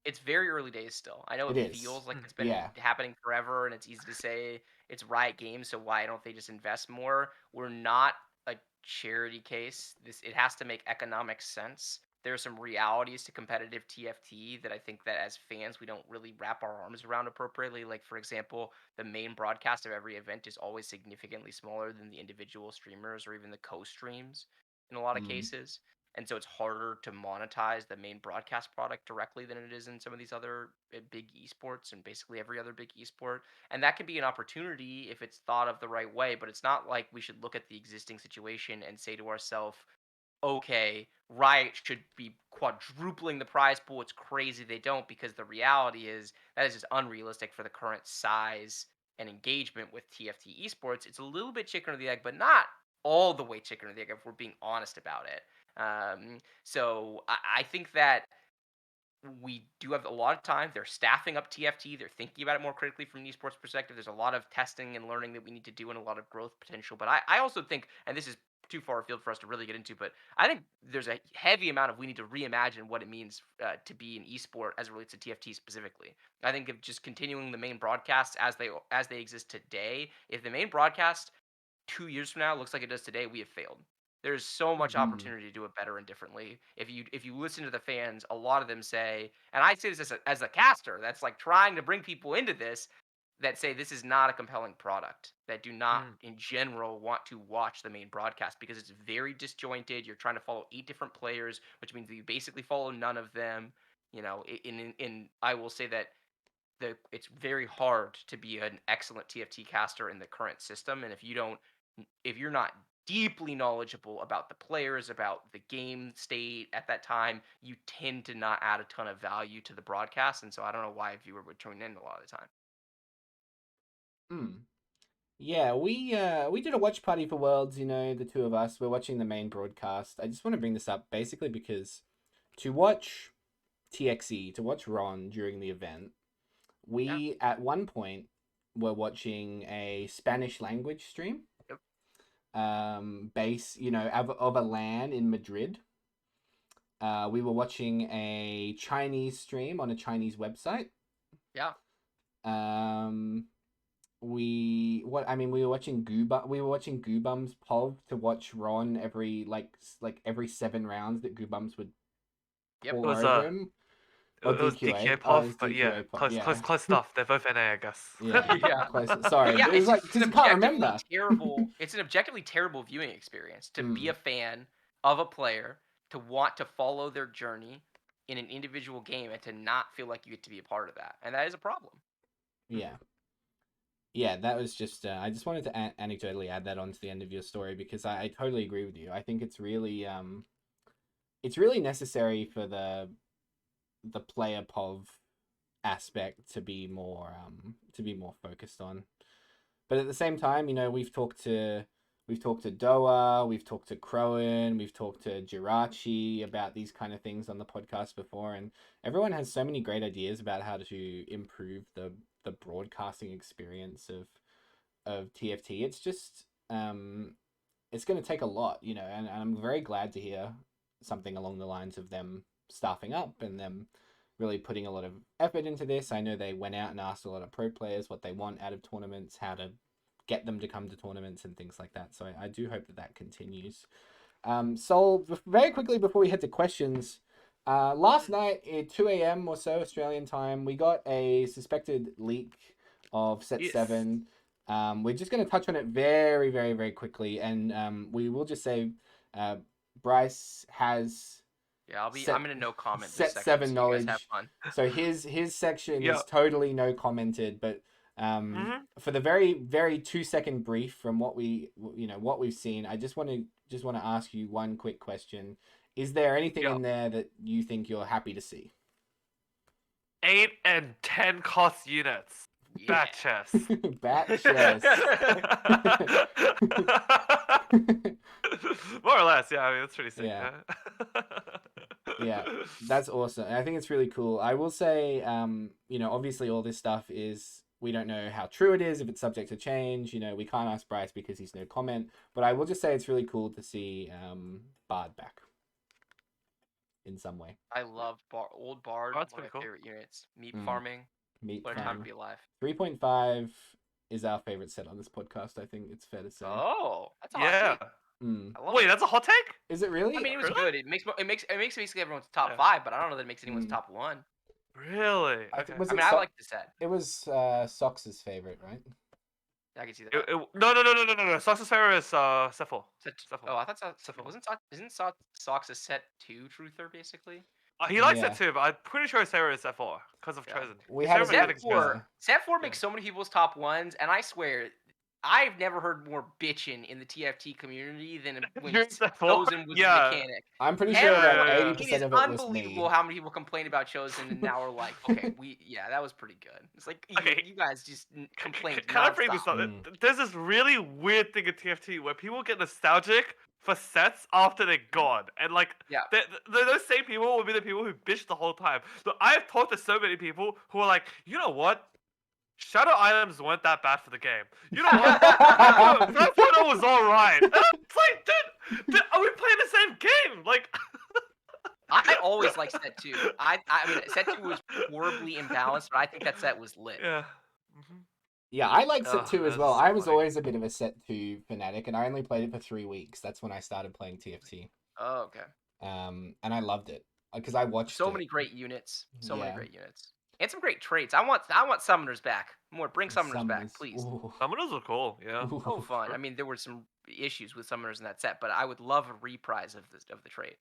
Speaker 1: it's very early days still. I know
Speaker 3: It
Speaker 1: it
Speaker 3: is.
Speaker 1: feels like it's been
Speaker 3: Yeah.
Speaker 1: happening forever, and it's easy to say it's Riot Games, so why don't they just invest more? We're not a charity case. It has to make economic sense. There are some realities to competitive TFT that I think that as fans we don't really wrap our arms around appropriately. Like for example, the main broadcast of every event is always significantly smaller than the individual streamers or even the co-streams in a lot of
Speaker 3: Mm.
Speaker 1: cases. And so it's harder to monetize the main broadcast product directly than it is in some of these other big esports and basically every other big esport. And that can be an opportunity if it's thought of the right way, but it's not like we should look at the existing situation and say to ourselves, okay, Riot should be quadrupling the prize pool. It's crazy they don't, because the reality is that is just unrealistic for the current size and engagement with TFT esports. It's a little bit chicken or the egg, but not all the way chicken or the egg if we're being honest about it. So I think that we do have a lot of time. They're staffing up TFT. They're thinking about it more critically from an esports perspective. There's a lot of testing and learning that we need to do and a lot of growth potential. But I also think, and this is too far afield for us to really get into, but I think there's a heavy amount of we need to reimagine what it means to be an esport as it relates to TFT specifically. I think of just continuing the main broadcasts as they exist today. If the main broadcast 2 years from now looks like it does today, we have failed. There's so much
Speaker 3: Mm.
Speaker 1: opportunity to do it better and differently. If you listen to the fans, a lot of them say, and I say this as a caster that's like trying to bring people into this, that say this is not a compelling product, that do not
Speaker 2: Mm.
Speaker 1: in general want to watch the main broadcast because it's very disjointed. You're trying to follow 8 different players, which means that you basically follow none of them. In I will say that it's very hard to be an excellent TFT caster in the current system, and if you're not deeply knowledgeable about the players, about the game state at that time, you tend to not add a ton of value to the broadcast, and so I don't know why a viewer would tune in a lot of the time.
Speaker 3: Mm. Yeah, we did a watch party for Worlds. The two of us. We're watching the main broadcast. I just want to bring this up basically because to watch TXE, to watch Ron during the event,
Speaker 1: Yeah.
Speaker 3: we at one point were watching a Spanish language stream,
Speaker 1: Yep.
Speaker 3: of a LAN in Madrid. We were watching a Chinese stream on a Chinese website.
Speaker 1: Yeah.
Speaker 3: Um, we were watching Goobum's POV to watch Ron every every 7 rounds that Goobums would
Speaker 1: Yep.
Speaker 3: all
Speaker 2: It was
Speaker 3: over him. Or
Speaker 2: it was
Speaker 3: DQA.
Speaker 2: DQA
Speaker 3: Oh, it
Speaker 2: POV,
Speaker 3: was
Speaker 2: but yeah,
Speaker 3: DQA pop. Yeah.
Speaker 2: close stuff. They're both NA, I guess.
Speaker 3: Yeah.
Speaker 1: Yeah.
Speaker 3: Close.
Speaker 1: But
Speaker 3: Sorry,
Speaker 1: yeah,
Speaker 3: but it was like
Speaker 1: it's
Speaker 3: because
Speaker 1: an
Speaker 3: you can't
Speaker 1: objectively
Speaker 3: remember.
Speaker 1: terrible. It's an objectively terrible viewing experience to be
Speaker 3: Mm.
Speaker 1: a fan of a player, to want to follow their journey in an individual game, and to not feel like you get to be a part of that, and that is a problem.
Speaker 3: Yeah. Yeah, that was just. I just wanted to anecdotally add that on to the end of your story because I totally agree with you. I think it's really necessary for the player POV aspect to be more focused on. But at the same time, we've talked to Doa, we've talked to Crowan, we've talked to Jirachi about these kind of things on the podcast before, and everyone has so many great ideas about how to improve the broadcasting experience of TFT. It's just it's going to take a lot, and I'm very glad to hear something along the lines of them staffing up and them really putting a lot of effort into this. I know they went out and asked a lot of pro players what they want out of tournaments, how to get them to come to tournaments and things like that. So I do hope that continues. So very quickly before we head to questions, last night at 2 a.m. or so Australian time, we got a suspected leak of Set
Speaker 2: Yes.
Speaker 3: 7. We're just going to touch on it very, very, very quickly, and we will just say Bryce has
Speaker 1: Yeah, I'm gonna no comment
Speaker 3: Set
Speaker 1: this section,
Speaker 3: 7
Speaker 1: so
Speaker 3: knowledge.
Speaker 1: you guys have fun.
Speaker 3: So his section
Speaker 2: Yeah.
Speaker 3: is totally no commented, but for the very, very 2-second brief from what we've seen, I just want to ask you one quick question. Is there anything in there that you think you're happy to see?
Speaker 2: 8 and 10 cost units.
Speaker 1: Yeah.
Speaker 2: Bat chess.
Speaker 3: Bat chess.
Speaker 2: More or less, yeah. I mean, that's pretty sick.
Speaker 3: Yeah.
Speaker 2: Huh?
Speaker 3: Yeah, that's awesome. I think it's really cool. I will say, obviously all this stuff is, we don't know how true it is, if it's subject to change. We can't ask Bryce because he's no comment. But I will just say it's really cool to see Bard back in some way.
Speaker 1: I love old Bard.
Speaker 2: Oh, that's
Speaker 1: One of my
Speaker 2: pretty cool.
Speaker 1: favorite units. Meat farming.
Speaker 3: Meat
Speaker 1: What a time
Speaker 3: farm.
Speaker 1: to be alive.
Speaker 3: 3.5 is our favorite set on this podcast. I think it's fair to say.
Speaker 1: Oh, that's a hot
Speaker 2: Yeah.
Speaker 1: take.
Speaker 3: Mm.
Speaker 1: I love
Speaker 2: Wait,
Speaker 1: it.
Speaker 2: that's a hot take?
Speaker 3: Is it really?
Speaker 1: I mean, it was
Speaker 2: Really?
Speaker 1: good. It makes basically everyone's top
Speaker 2: Yeah.
Speaker 1: 5, but I don't know that it makes anyone's
Speaker 3: Mm.
Speaker 1: top 1.
Speaker 2: Really? Okay.
Speaker 1: I like the set.
Speaker 3: It was Sox's favorite, right?
Speaker 1: I can see that.
Speaker 2: No. Sox's favorite is Sepho.
Speaker 1: Oh, I thought isn't Sox a set 2 truther basically?
Speaker 2: He likes
Speaker 3: Yeah.
Speaker 2: it too, but I'm pretty sure his favorite is set 4 because of
Speaker 1: Yeah.
Speaker 2: Chosen.
Speaker 3: We
Speaker 2: His
Speaker 3: had a
Speaker 2: favorite, I
Speaker 3: bit
Speaker 2: think, is Chosen.
Speaker 1: Set 4 makes so many people's top 1s, and I swear, I've never heard more bitching in the TFT community than when
Speaker 2: During Set 4?
Speaker 1: Chosen was
Speaker 2: Yeah.
Speaker 1: a mechanic.
Speaker 3: I'm pretty sure about
Speaker 2: Yeah.
Speaker 3: 80%
Speaker 1: It is
Speaker 3: of it was me.
Speaker 1: unbelievable how many people complain about Chosen and now we're like, okay, that was pretty good. It's like,
Speaker 2: Okay.
Speaker 1: you guys just complain.
Speaker 2: Can I bring this up?
Speaker 3: Mm.
Speaker 2: There's this really weird thing in TFT where people get nostalgic for sets after they're gone, and like,
Speaker 1: Yeah.
Speaker 2: those same people will be the people who bitch the whole time. So I've talked to so many people who are like, you know what? Shadow items weren't that bad for the game. You know what? That photo was alright. It's like, dude, are we playing the same game? Like,
Speaker 1: I always liked set 2. I mean, set 2 was horribly imbalanced, but I think that set was lit.
Speaker 2: yeah.
Speaker 3: Yeah, I like set 2 as
Speaker 2: that's
Speaker 3: well.
Speaker 2: so
Speaker 3: I was
Speaker 2: funny.
Speaker 3: always a bit of a set 2 fanatic, and I only played it for 3 weeks. That's when I started playing TFT.
Speaker 1: Oh, okay.
Speaker 3: And I loved it because I watched
Speaker 1: So
Speaker 3: it.
Speaker 1: many great units. So many
Speaker 3: Yeah.
Speaker 1: great units. And some great traits. I want summoners back. Bring summoners back, please.
Speaker 3: Ooh.
Speaker 2: Summoners were cool, yeah.
Speaker 3: Ooh.
Speaker 1: So fun. I mean, there were some issues with summoners in that set, but I would love a reprise of the trait.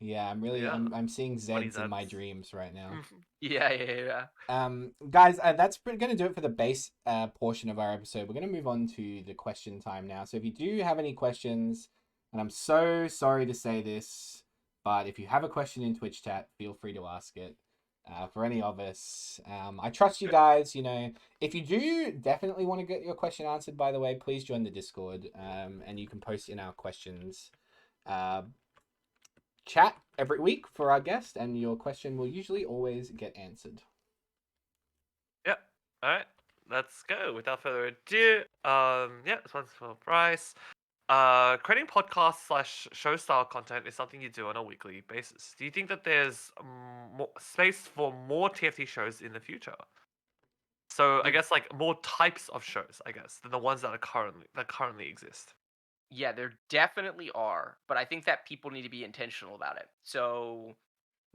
Speaker 3: Yeah, I'm seeing Zeds in my
Speaker 2: Zeds.
Speaker 3: dreams right now.
Speaker 1: Yeah.
Speaker 3: Guys, that's going to do it for the base portion of our episode. We're going to move on to the question time now. So if you do have any questions, and I'm so sorry to say this, but if you have a question in Twitch chat, feel free to ask it for any of us. I trust you guys. If you do definitely want to get your question answered, by the way, please join the Discord, and you can post in our questions chat every week for our guest, and your question will usually always get answered.
Speaker 2: Yep. All right. Let's go. Without further ado, this one's for Bryce. Creating podcast / show style content is something you do on a weekly basis. Do you think that there's more space for more TFT shows in the future? So I guess like more types of shows, I guess, than the ones that currently exist.
Speaker 1: Yeah, there definitely are, but I think that people need to be intentional about it. So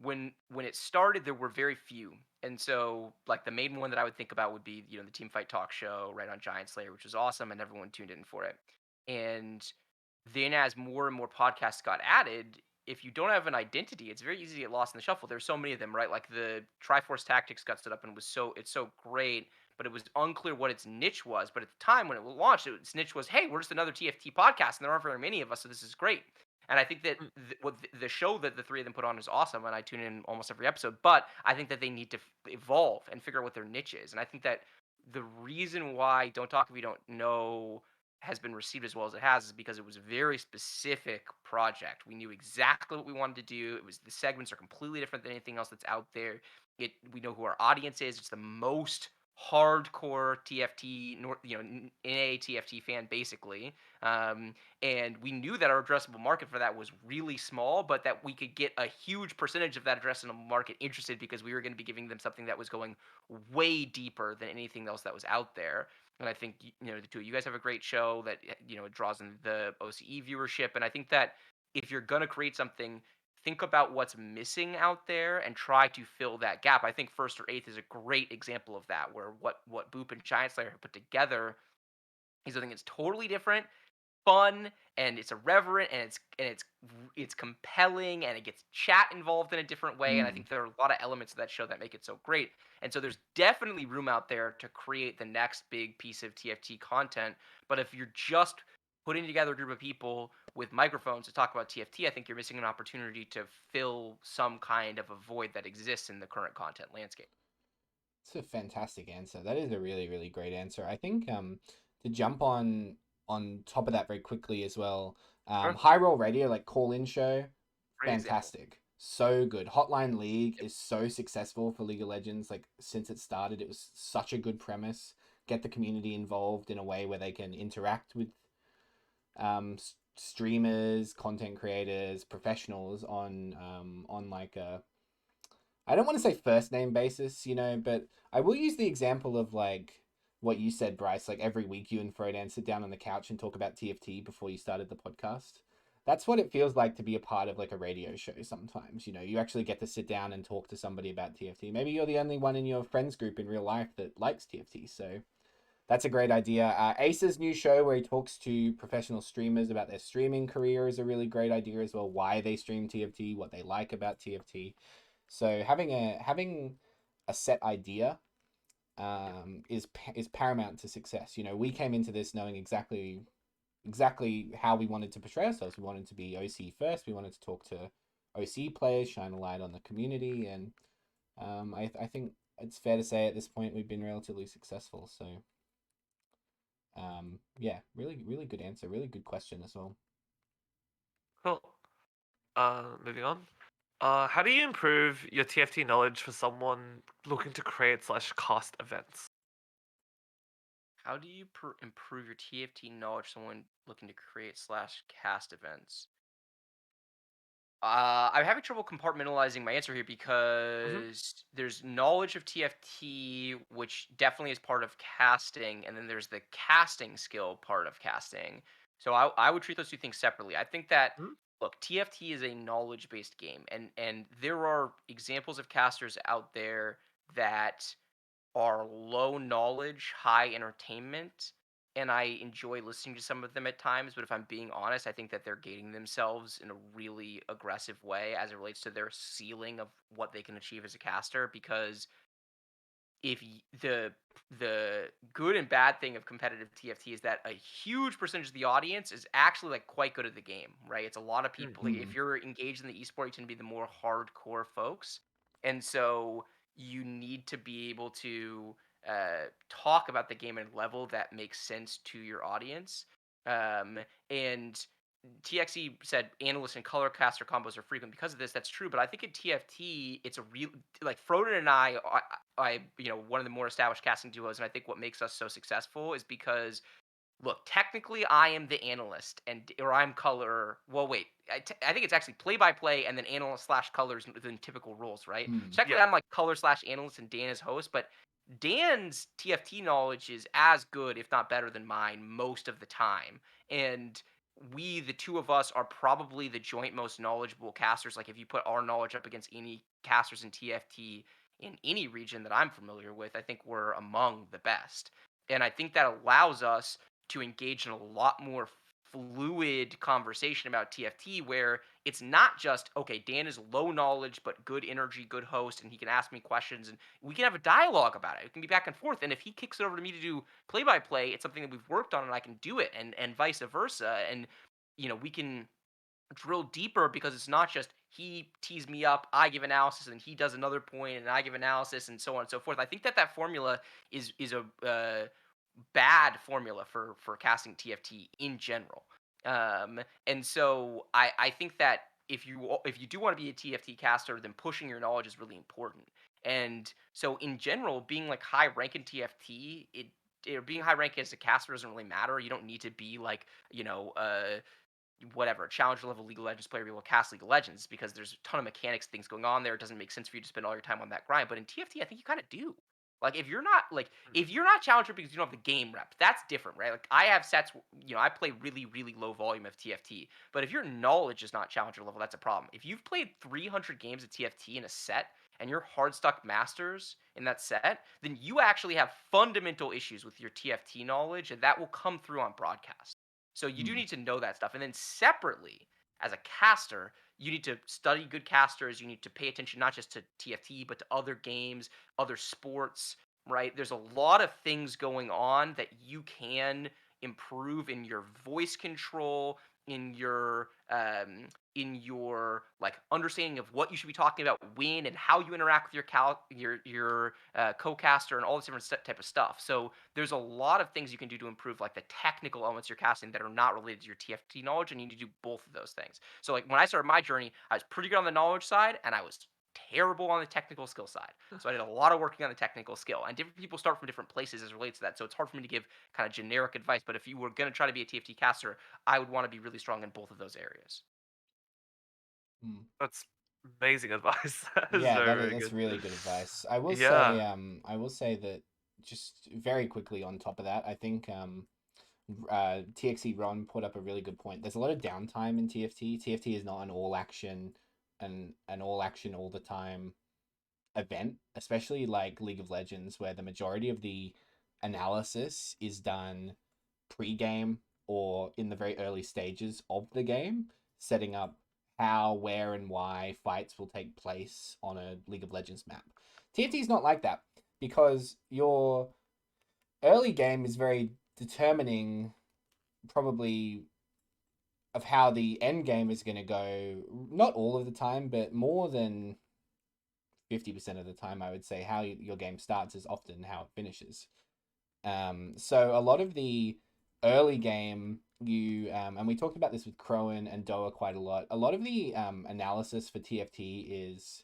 Speaker 1: when it started, there were very few, and so like the main one that I would think about would be the Team Fight Talk show right on Giant Slayer, which was awesome, and everyone tuned in for it. And then as more and more podcasts got added, if you don't have an identity, it's very easy to get lost in the shuffle. There's so many of them, right? Like the Triforce Tactics got stood up and it's so great, but it was unclear what its niche was. But at the time when it launched, its niche was, hey, we're just another TFT podcast, and there aren't very many of us, so this is great. And I think that
Speaker 2: Mm.
Speaker 1: the show that the three of them put on is awesome, and I tune in almost every episode. But I think that they need to evolve and figure out what their niche is. And I think that the reason why Don't Talk If You Don't Know has been received as well as it has is because it was a very specific project. We knew exactly what we wanted to do. The segments are completely different than anything else that's out there. We know who our audience is. It's the most hardcore TFT, NA TFT fan basically. And we knew that our addressable market for that was really small, but that we could get a huge percentage of that addressable market interested because we were going to be giving them something that was going way deeper than anything else that was out there. And I think the two of you guys have a great show that it draws in the OCE viewership, and I think that if you're gonna create something, think about what's missing out there and try to fill that gap. I think First or Eighth is a great example of that, where what Boop and Giant Slayer have put together is something that's totally different, fun, and it's irreverent, and it's compelling, and it gets chat involved in a different way. And I
Speaker 3: Mm.
Speaker 1: think there are a lot of elements of that show that make it so great. And so there's definitely room out there to create the next big piece of TFT content. But if you're just putting together a group of people with microphones to talk about TFT, I think you're missing an opportunity to fill some kind of a void that exists in the current content landscape.
Speaker 3: It's a fantastic answer. That is a really, really great answer. I think to jump on top of that very quickly as well,
Speaker 2: Sure.
Speaker 3: High Roll Radio, like call-in show,
Speaker 2: Great example.
Speaker 3: fantastic. So good. Hotline League is so successful for League of Legends. Like since it started, it was such a good premise. Get the community involved in a way where they can interact with streamers, content creators, professionals on like a, I don't want to say first name basis, but I will use the example of like what you said, Bryce. Like every week, you and Frodan sit down on the couch and talk about TFT before you started the podcast. That's what it feels like to be a part of like a radio show sometimes. You actually get to sit down and talk to somebody about TFT. Maybe you're the only one in your friends group in real life that likes TFT. So that's a great idea. Ace's new show where he talks to professional streamers about their streaming career is a really great idea as well. Why they stream TFT, what they like about TFT. So having a set idea is paramount to success. We came into this knowing exactly how we wanted to portray ourselves. We wanted to be OC first. We wanted to talk to OC players, shine a light on the community, and I think it's fair to say at this point we've been relatively successful. So yeah, really really good answer, really good question as well.
Speaker 2: Cool. Moving on. How do you improve your TFT knowledge for someone looking to create / cast events?
Speaker 1: How do you improve your TFT knowledge? Someone looking to create slash cast events. I'm having trouble compartmentalizing my answer here
Speaker 2: Mm-hmm.
Speaker 1: because there's knowledge of TFT, which definitely is part of casting, and then there's the casting skill part of casting. So I would treat those two things separately. I think that
Speaker 2: Mm-hmm.
Speaker 1: look, TFT is a knowledge-based game, and there are examples of casters out there that are low knowledge, high entertainment, and I enjoy listening to some of them at times. But if I'm being honest, I think that they're gating themselves in a really aggressive way as it relates to their ceiling of what they can achieve as a caster. Because if the good and bad thing of competitive TFT is that a huge percentage of the audience is actually like quite good at the game, right? It's a lot of people. Like if
Speaker 3: Mm.
Speaker 1: you're engaged in the esport, you tend to be the more hardcore folks, and so you need to be able to talk about the game at a level that makes sense to your audience. And TXE said analyst and color caster combos are frequent because of this. That's true, but I think in TFT, it's a real like Froden and I one of the more established casting duos, and I think what makes us so successful is because look, technically I am the analyst or I'm color. Well, wait, I think it's actually play by play and then analyst slash colors within typical roles, right?
Speaker 3: Mm.
Speaker 1: So technically
Speaker 2: Yeah.
Speaker 1: I'm like color slash analyst and Dan is host, but Dan's TFT knowledge is as good, if not better than mine most of the time. And the two of us, are probably the joint most knowledgeable casters. Like, if you put our knowledge up against any casters in TFT in any region that I'm familiar with, I think we're among the best. And I think that allows us to engage in a lot more fluid conversation about TFT, where it's not just, okay, Dan is low knowledge but good energy, good host, and he can ask me questions and we can have a dialogue about it. It can be back and forth. And if he kicks it over to me to do play by play, it's something that we've worked on and I can do it, and vice versa. And we can drill deeper because it's not just he tees me up, I give analysis, and he does another point, and I give analysis, and so on and so forth. I think that formula is a bad formula for casting TFT in general. And so I think that if you do want to be a TFT caster, then pushing your knowledge is really important. And so in general, being like high rank in TFT, being high rank as a caster doesn't really matter. You don't need to be like, whatever challenger level League of Legends player be able to cast League of Legends, because there's a ton of mechanics things going on there. It doesn't make sense for you to spend all your time on that grind. But in TFT, I think you kind of do. Like, if you're not challenger because you don't have the game rep, that's different, right? Like, I have sets, I play really really low volume of TFT, but if your knowledge is not challenger level, that's a problem. If you've played 300 games of TFT in a set and you're hard stuck masters in that set, then you actually have fundamental issues with your TFT knowledge, and that will come through on broadcast. So you do
Speaker 3: Mm.
Speaker 1: need to know that stuff. And then separately, as a caster, you need to study good casters. You need to pay attention not just to TFT, but to other games, other sports, right? There's a lot of things going on that you can improve in your voice control, in your like understanding of what you should be talking about when and how you interact with your co-caster and all this different type of stuff. So there's a lot of things you can do to improve like the technical elements you're casting that are not related to your TFT knowledge, and you need to do both of those things. So like when I started my journey, I was pretty good on the knowledge side and I was terrible on the technical skill side. So I did a lot of working on the technical skill. And different people start from different places as it relates to that. So it's hard for me to give kind of generic advice. But if you were going to try to be a TFT caster, I would want to be really strong in both of those areas.
Speaker 3: Mm.
Speaker 2: That's amazing advice. That is
Speaker 3: Yeah,
Speaker 2: very, very
Speaker 3: that's
Speaker 2: good.
Speaker 3: really good advice.
Speaker 2: Yeah.
Speaker 3: I will say that just very quickly on top of that, I think TXE Ron put up a really good point. There's a lot of downtime in TFT. TFT is not an all action and an all action all the time event, especially like League of Legends, where the majority of the analysis is done pre-game or in the very early stages of the game, setting up how, where, and why fights will take place on a League of Legends map. TFT is not like that because your early game is very determining, probably, of how the end game is going to go. Not all of the time, but more than 50% of the time, I would say how your game starts is often how it finishes. So a lot of the early game, and we talked about this with Crowan and Doa quite a lot. A lot of the analysis for TFT is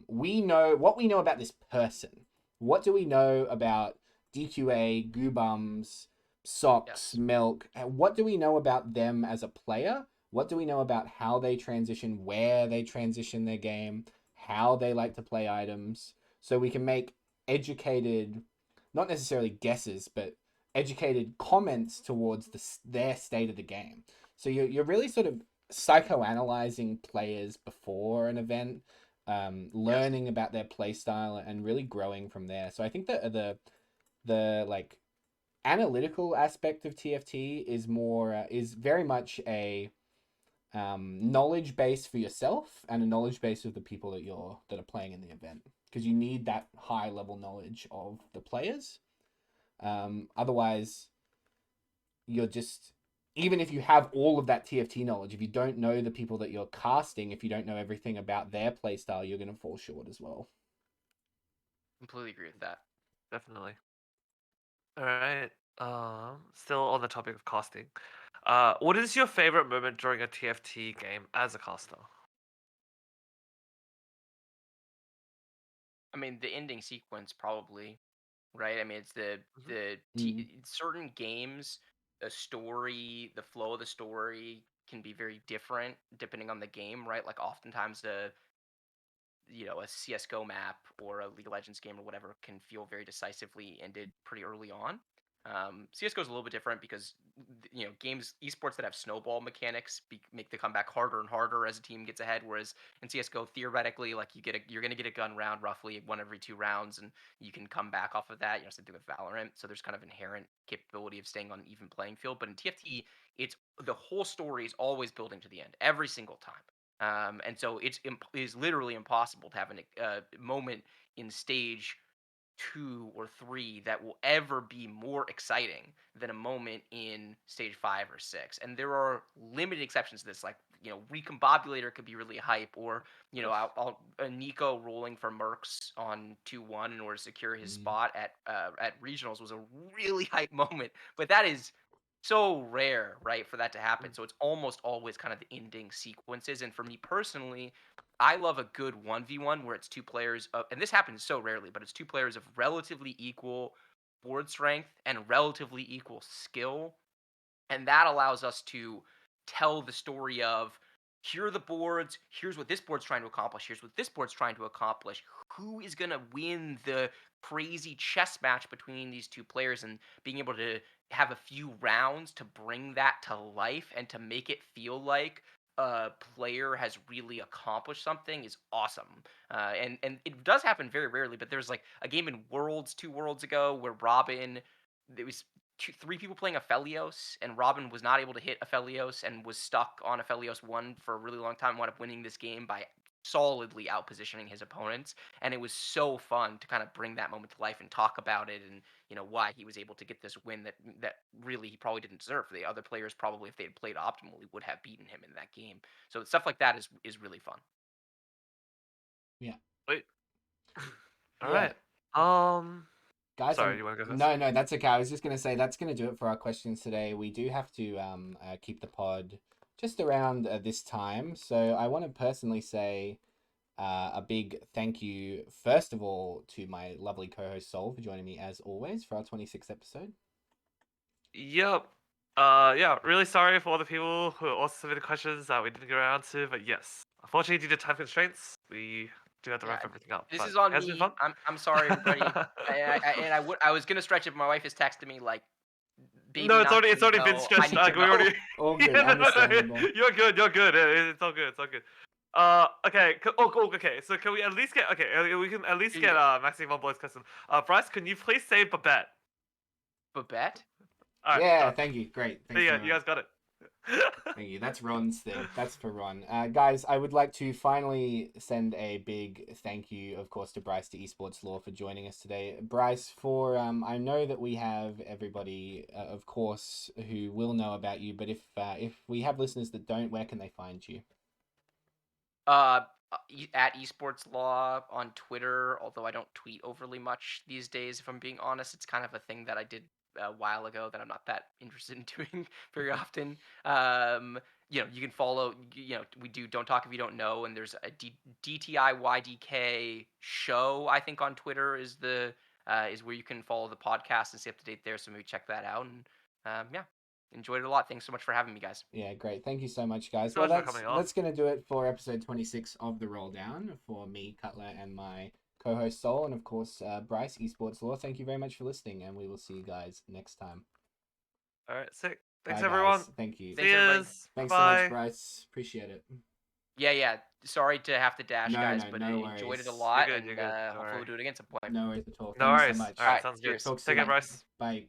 Speaker 3: we know what we know about this person. What do we know about DQA, Goobums, Socks,
Speaker 1: Yes.
Speaker 3: Milk? What do we know about them as a player? What do we know about how they transition, where they transition their game, how they like to play items? So we can make educated, not necessarily guesses, but educated comments towards their state of the game. So you're really sort of psychoanalyzing players before an event,
Speaker 1: Yes.
Speaker 3: learning about their play style and really growing from there. So I think that the like analytical aspect of TFT is more is very much a knowledge base for yourself and a knowledge base of the people that are playing in the event, because you need that high level knowledge of the players. Otherwise, you're just, even if you have all of that TFT knowledge, if you don't know the people that you're casting, if you don't know everything about their playstyle, you're going to fall short as well.
Speaker 1: Completely agree with that.
Speaker 2: Definitely. All right. Still on the topic of casting. What is your favorite moment during a TFT game as a caster?
Speaker 1: I mean, the ending sequence probably, right? I mean, it's
Speaker 2: Mhm.
Speaker 3: Mm.
Speaker 1: certain games, the story, the flow of the story can be very different depending on the game, right? Like oftentimes a CS:GO map or a League of Legends game or whatever can feel very decisively ended pretty early on. CS:GO is a little bit different because games esports that have snowball mechanics make the comeback harder and harder as a team gets ahead. Whereas in CS:GO, theoretically, like you're gonna get a gun round roughly one every 2 rounds, and you can come back off of that. Same thing with Valorant. So there's kind of inherent capability of staying on an even playing field. But in TFT, it's the whole story is always building to the end every single time. And so is literally impossible to have a moment in stage 2 or 3 that will ever be more exciting than a moment in stage 5 or 6. And there are limited exceptions to this, like Recombobulator could be really hype, or a Nico rolling for Mercs on 2-1 in order to secure his spot at regionals was a really hype moment. But that is so rare, right, for that to happen. So it's almost always kind of the ending sequences. And for me personally, I love a good 1v1 where it's two players and this happens so rarely, but it's two players of relatively equal board strength and relatively equal skill. And that allows us to tell the story of, here are the boards, here's what this board's trying to accomplish, here's what this board's trying to accomplish. Who is going to win the crazy chess match between these two players, and being able to have a few rounds to bring that to life and to make it feel like a player has really accomplished something is awesome. And it does happen very rarely, but there's like a game in Worlds 2 worlds ago where Robin, there was 3 people playing Aphelios, and Robin was not able to hit Aphelios and was stuck on Aphelios 1 for a really long time, wound up winning this game by solidly outpositioning his opponents. And it was so fun to kind of bring that moment to life and talk about it, and why he was able to get this win that really he probably didn't deserve. The other players probably, if they had played optimally, would have beaten him in that game. So stuff like that is really fun.
Speaker 3: Yeah.
Speaker 2: Wait. All
Speaker 3: Yeah.
Speaker 2: right.
Speaker 3: Guys,
Speaker 2: Sorry, you want to go first?
Speaker 3: no, that's okay. I was just going to say that's going to do it for our questions today. We do have to keep the pod just around this time. So I want to personally say a big thank you, first of all, to my lovely co-host Sol for joining me as always for our 26th episode.
Speaker 2: Yep. Yeah, really sorry for all the people who also submitted questions that we didn't get around to, but yes, unfortunately, due to time constraints, we do have to wrap everything up.
Speaker 1: This
Speaker 2: But
Speaker 1: is on
Speaker 2: it has been
Speaker 1: me.
Speaker 2: fun.
Speaker 1: I'm sorry, everybody. I was gonna stretch it, but my wife is texting me like, baby,
Speaker 2: No,
Speaker 1: not
Speaker 2: it's already been
Speaker 1: no, I
Speaker 2: stretched.
Speaker 1: need to
Speaker 2: We
Speaker 1: go.
Speaker 2: already.
Speaker 3: All good,
Speaker 2: Yeah, no,
Speaker 3: understandable.
Speaker 2: you're good. You're good. It's all good. It's all good. Okay. Okay. So can we at least get? Okay, we can at least get Maximum Boys custom. Bryce, can you please say Babette?
Speaker 1: Babette?
Speaker 2: All right.
Speaker 3: Yeah,
Speaker 2: done.
Speaker 3: thank you. Great.
Speaker 2: There
Speaker 3: Thanks
Speaker 2: you
Speaker 3: very
Speaker 2: go.
Speaker 3: much.
Speaker 2: You guys got it.
Speaker 3: Thank you. That's Ron's thing. That's for Ron. Guys, I would like to finally send a big thank you, of course, to Bryce to EsportsLaw for joining us today. Bryce, for I know that we have everybody, of course, who will know about you, but if we have listeners that don't, where can they find you?
Speaker 1: At EsportsLaw on Twitter, although I don't tweet overly much these days, if I'm being honest. It's kind of a thing that I did a while ago that I'm not that interested in doing very often. You can follow, we do Don't Talk If You Don't Know, and there's a DTIYDK show, I think, on Twitter is where you can follow the podcast and stay up to date there, so maybe check that out. And yeah, enjoyed it a lot. Thanks so much for having me, guys.
Speaker 3: Yeah, great. Thank you so much, guys.
Speaker 2: So
Speaker 3: Well,
Speaker 2: much for coming on.
Speaker 3: that's going to do it for episode 26 of The Roll Down for me, Cutler, and my co-host Sol, and of course, Bryce, EsportsLaw. Thank you very much for listening, and we will see you guys next time.
Speaker 2: All right, sick. Thanks,
Speaker 3: Bye,
Speaker 2: everyone.
Speaker 3: guys. Thank you.
Speaker 1: Thanks, everybody.
Speaker 3: Thanks so
Speaker 2: Bye.
Speaker 3: much, Bryce. Appreciate it.
Speaker 1: Yeah. Sorry to have to dash, guys, but
Speaker 3: no
Speaker 1: I enjoyed it a
Speaker 3: worries.
Speaker 1: lot,
Speaker 2: You're good,
Speaker 1: and
Speaker 2: no
Speaker 1: hopefully
Speaker 2: worry.
Speaker 1: we'll do it again at some point.
Speaker 3: No worries at all.
Speaker 2: No
Speaker 3: Thanks
Speaker 2: worries.
Speaker 3: so much.
Speaker 2: All right, sounds good.
Speaker 1: Cheers.
Speaker 3: Talk
Speaker 2: Take
Speaker 3: soon.
Speaker 2: care, Bryce.
Speaker 3: Bye.